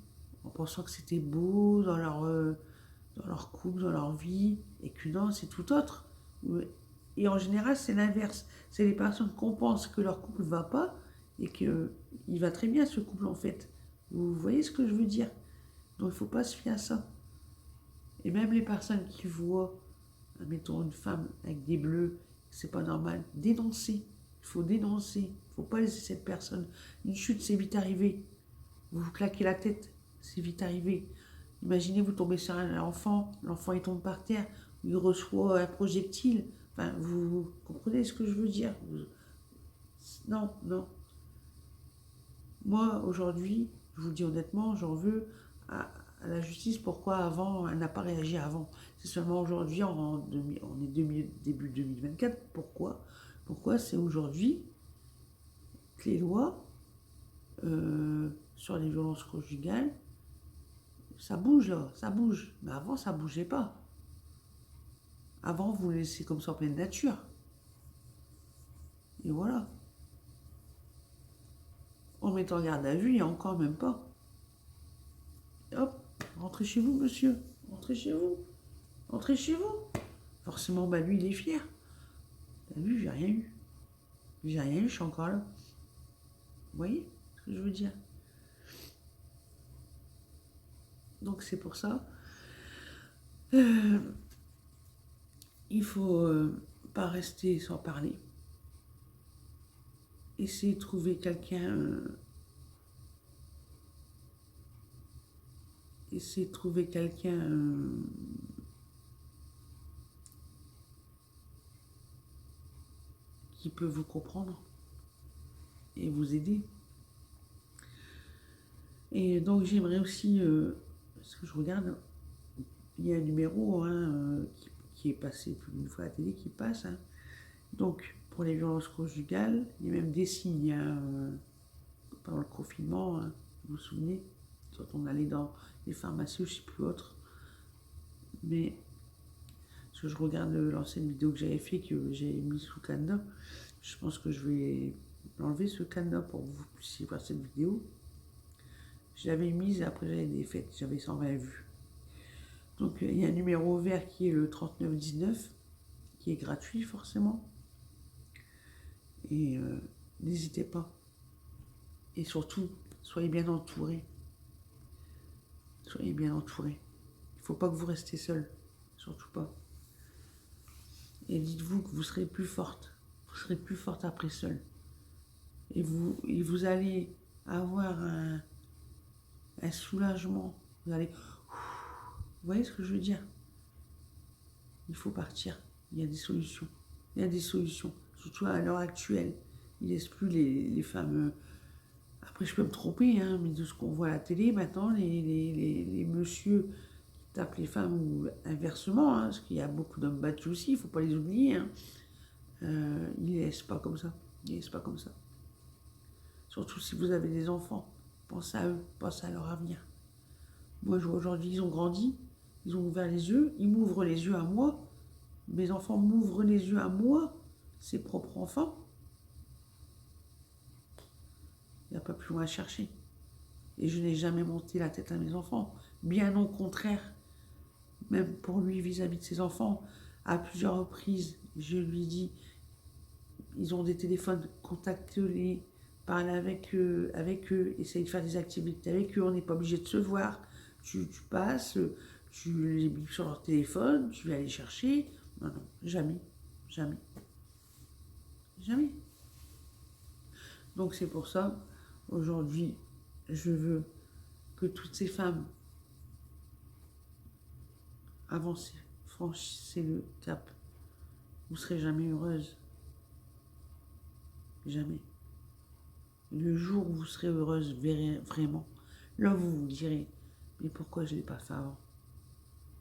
en pensant que c'était beau dans leur couple, dans leur vie, et que non, c'est tout autre. Et en général, c'est l'inverse. C'est les personnes qu'on pense que leur couple ne va pas et qu'il va très bien ce couple en fait. Vous voyez ce que je veux dire? Donc il ne faut pas se fier à ça. Et même les personnes qui voient, mettons une femme avec des bleus, c'est pas normal, dénoncer. Il faut dénoncer. Il ne faut pas laisser cette personne. Une chute, c'est vite arrivé. Vous vous claquez la tête, c'est vite arrivé. Imaginez, vous tombez sur un enfant, l'enfant il tombe par terre, il reçoit un projectile. Enfin, vous comprenez ce que je veux dire? Non, non. Moi, aujourd'hui, je vous le dis honnêtement, j'en veux à la justice. Pourquoi avant, elle n'a pas réagi avant? C'est seulement aujourd'hui, on est début 2024. Pourquoi? Pourquoi c'est aujourd'hui que les lois sur les violences conjugales, ça bouge là, ça bouge. Mais avant, ça bougeait pas. Avant, vous laissez comme ça en pleine nature. Et voilà. On met en garde à vue, et encore même pas. Et hop, rentrez chez vous, monsieur. Rentrez chez vous. Rentrez chez vous. Forcément, bah lui, il est fier. T'as vu, j'ai rien eu. J'ai rien eu, je suis encore là. Vous voyez ce que je veux dire? Donc c'est pour ça. Il faut pas rester sans parler. Essayer de trouver quelqu'un. Essayer de trouver quelqu'un qui peut vous comprendre et vous aider. Et donc j'aimerais aussi, parce que je regarde, il y a un numéro qui est passé plus d'une fois à la télé, qui passe. Hein. Donc pour les violences conjugales, il y a même des signes. Pendant le confinement, vous vous souvenez, quand on allait dans les pharmacies ou je ne sais plus autre. Mais parce que je regarde l'ancienne vidéo que j'avais fait, que j'ai mis sous cadenas, je pense que je vais enlever ce cadenas pour que vous puissiez voir cette vidéo. Je l'avais mise et après j'avais défaite, j'avais 120 vues. Donc il y a un numéro vert qui est le 3919, qui est gratuit forcément. Et n'hésitez pas. Et surtout, soyez bien entourés. Soyez bien entourés. Il ne faut pas que vous restiez seul. Surtout pas. Et dites-vous que vous serez plus forte. Vous serez plus forte après seul. Et vous allez avoir un soulagement. Vous allez... Vous voyez ce que je veux dire? Il faut partir. Il y a des solutions. Il y a des solutions. Surtout à l'heure actuelle. Ils ne laissent plus les femmes... Après, je peux me tromper, hein, mais de ce qu'on voit à la télé, maintenant, les messieurs qui tapent les femmes, ou inversement, hein, parce qu'il y a beaucoup d'hommes battus aussi, il ne faut pas les oublier. Hein. Ils ne les laissent pas comme ça. Ils ne laissent pas comme ça. Surtout si vous avez des enfants. Pensez à eux, pensez à leur avenir. Moi, je vois aujourd'hui, ils ont grandi, ils ont ouvert les yeux, ils m'ouvrent les yeux à moi. Mes enfants m'ouvrent les yeux à moi, ses propres enfants. Il n'y a pas plus loin à chercher. Et je n'ai jamais monté la tête à mes enfants. Bien au contraire, même pour lui vis-à-vis de ses enfants, à plusieurs reprises, je lui dis, ils ont des téléphones, contacte-les, parle avec eux, essaye de faire des activités avec eux, on n'est pas obligé de se voir. Tu passes, tu les bipes sur leur téléphone, tu vas aller chercher. Non, non, jamais, jamais, jamais. Donc c'est pour ça, aujourd'hui, je veux que toutes ces femmes avancez, franchissez le cap. Vous ne serez jamais heureuse. Jamais. Le jour où vous serez heureuse, vraiment, là vous vous direz, mais pourquoi je ne l'ai pas fait avant?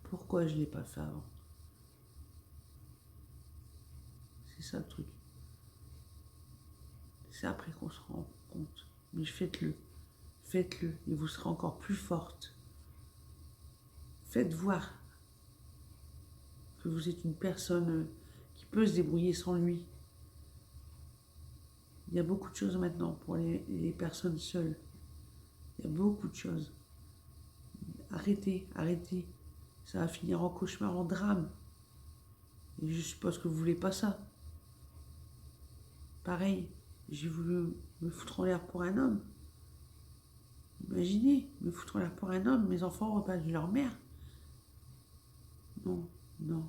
Pourquoi je ne l'ai pas fait avant? C'est ça le truc. C'est après qu'on se rend compte. Mais faites-le. Faites-le et vous serez encore plus forte. Faites voir que vous êtes une personne qui peut se débrouiller sans lui. Il y a beaucoup de choses maintenant pour les personnes seules. Il y a beaucoup de choses. Arrêtez, arrêtez. Ça va finir en cauchemar, en drame. Et je suppose que vous ne voulez pas ça. Pareil, j'ai voulu me foutre en l'air pour un homme. Imaginez, me foutre en l'air pour un homme, mes enfants auraient perdu leur mère. Non, non,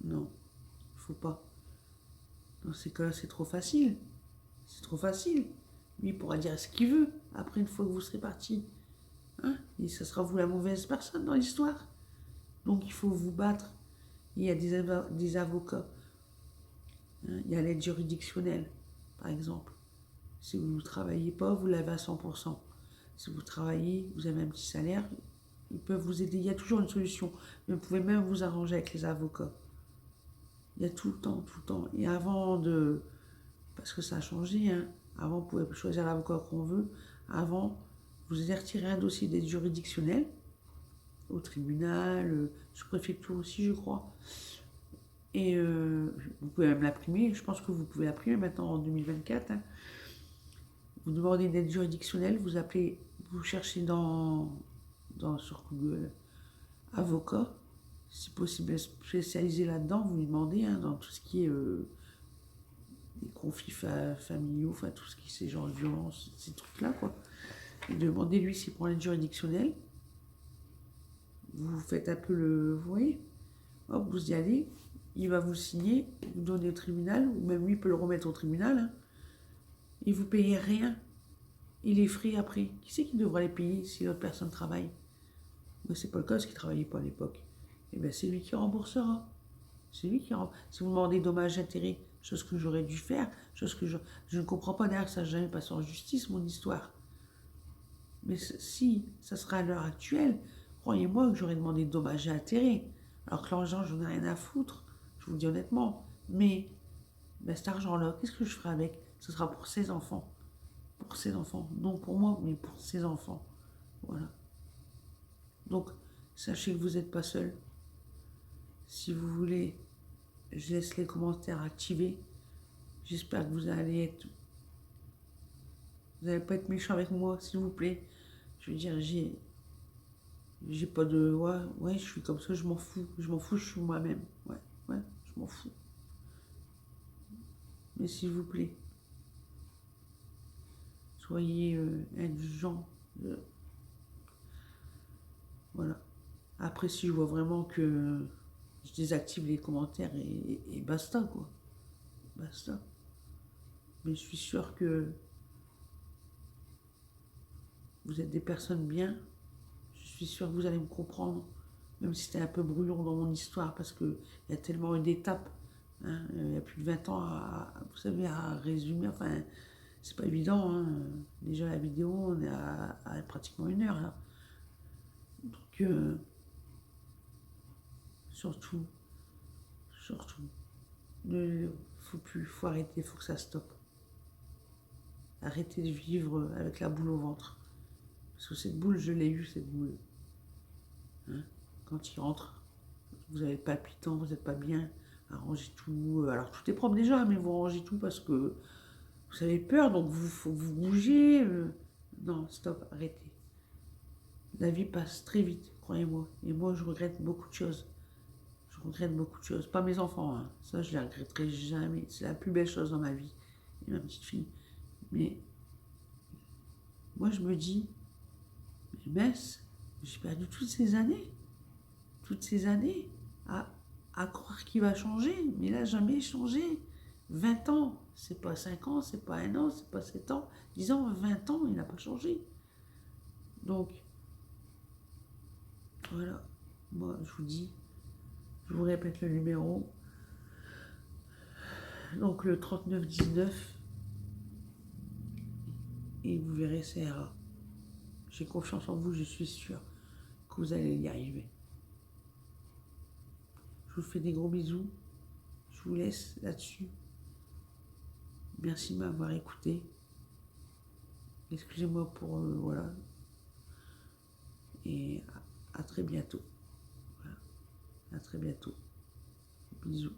non, il ne faut pas. Dans ces cas-là, c'est trop facile. C'est trop facile. Lui, il pourra dire ce qu'il veut après une fois que vous serez parti. Hein? Et ça sera vous la mauvaise personne dans l'histoire. Donc il faut vous battre. Il y a des avocats. Hein? Il y a l'aide juridictionnelle, par exemple. Si vous ne travaillez pas, vous l'avez à 100%. Si vous travaillez, vous avez un petit salaire, ils peuvent vous aider. Il y a toujours une solution. Mais vous pouvez même vous arranger avec les avocats. Il y a tout le temps, tout le temps. Et avant de... Parce que ça a changé, hein. Avant, on pouvait choisir l'avocat qu'on veut. Avant, vous allez retirer un dossier d'aide juridictionnelle au tribunal, sous-préfecture aussi, je crois. Et vous pouvez même l'imprimer. Je pense que vous pouvez l'imprimer maintenant en 2024. Hein. Vous demandez une aide juridictionnelle, vous appelez, vous cherchez sur Google avocat, si possible spécialisé là-dedans, vous lui demandez hein, dans tout ce qui est les conflits familiaux, enfin tout ce qui est ces genres de violence, ces trucs-là, quoi. Et demandez-lui s'il prend l'aide juridictionnelle. Vous faites un peu vous voyez, hop, vous y allez, il va vous signer, vous donnez au tribunal, ou même lui peut le remettre au tribunal, hein, et vous payez rien. Et les frais après, qui c'est qui devra les payer si l'autre personne travaille? Mais c'est pas le cas parce qu'il ne travaillait pas à l'époque. Et bien c'est lui qui remboursera. C'est lui qui remboursera. Si vous demandez dommages intérêts, chose que j'aurais dû faire, chose que je ne comprends pas d'ailleurs que ça n'a jamais passé en justice, mon histoire. Mais si ça sera à l'heure actuelle, croyez-moi que j'aurais demandé dommages et intérêts. Alors que l'argent, j'en ai rien à foutre, je vous le dis honnêtement. Mais ben, cet argent-là, qu'est-ce que je ferai avec? Ce sera pour ses enfants. Pour ses enfants. Non pour moi, mais pour ses enfants. Voilà. Donc, sachez que vous n'êtes pas seul. Si vous voulez, je laisse les commentaires activés. J'espère que vous allez être... Vous n'allez pas être méchant avec moi, s'il vous plaît. Je veux dire, j'ai pas de... Ouais, je suis comme ça, je m'en fous. Je m'en fous, je suis moi-même. Ouais, je m'en fous. Mais s'il vous plaît, Soyez indulgents. Voilà. Après, si je vois vraiment que je désactive les commentaires et basta, quoi. Basta. Mais je suis sûre que vous êtes des personnes bien. Je suis sûre que vous allez me comprendre. Même si c'était un peu brouillon dans mon histoire, parce qu'il y a tellement eu d'étapes. Hein, il y a plus de 20 ans, vous savez, à résumer. Enfin, c'est pas évident. Hein. Déjà, la vidéo, on est à pratiquement 1 heure. Là. Donc, surtout, surtout, ne faut plus, faut arrêter, faut que ça stoppe. Arrêtez de vivre avec la boule au ventre. Parce que cette boule, je l'ai eue, cette boule. Hein, quand il rentre, vous avez le palpitant, vous n'êtes pas bien, arrangez tout. Alors tout est propre déjà, mais vous rangez tout parce que vous avez peur, donc vous bougez. Non, stop, arrêtez. La vie passe très vite, croyez-moi. Et moi, je regrette beaucoup de choses. Je regrette beaucoup de choses. Pas mes enfants, hein. Ça, je les regretterai jamais. C'est la plus belle chose dans ma vie. Et ma petite fille. Mais moi, je me dis, mais mince, j'ai perdu toutes ces années à, à croire qu'il va changer. Mais il n'a jamais changé. 20 ans, c'est pas 5 ans, c'est pas 1 an, c'est pas 7 ans. 10 ans, 20 ans, il n'a pas changé. Donc, voilà. Moi, je vous dis, je vous répète le numéro. Donc, le 3919. Et vous verrez, c'est ira. J'ai confiance en vous, je suis sûre que vous allez y arriver. Je vous fais des gros bisous. Je vous laisse là-dessus. Merci de m'avoir écouté. Excusez-moi pour... voilà. Et à très bientôt. Voilà. À très bientôt. Bisous.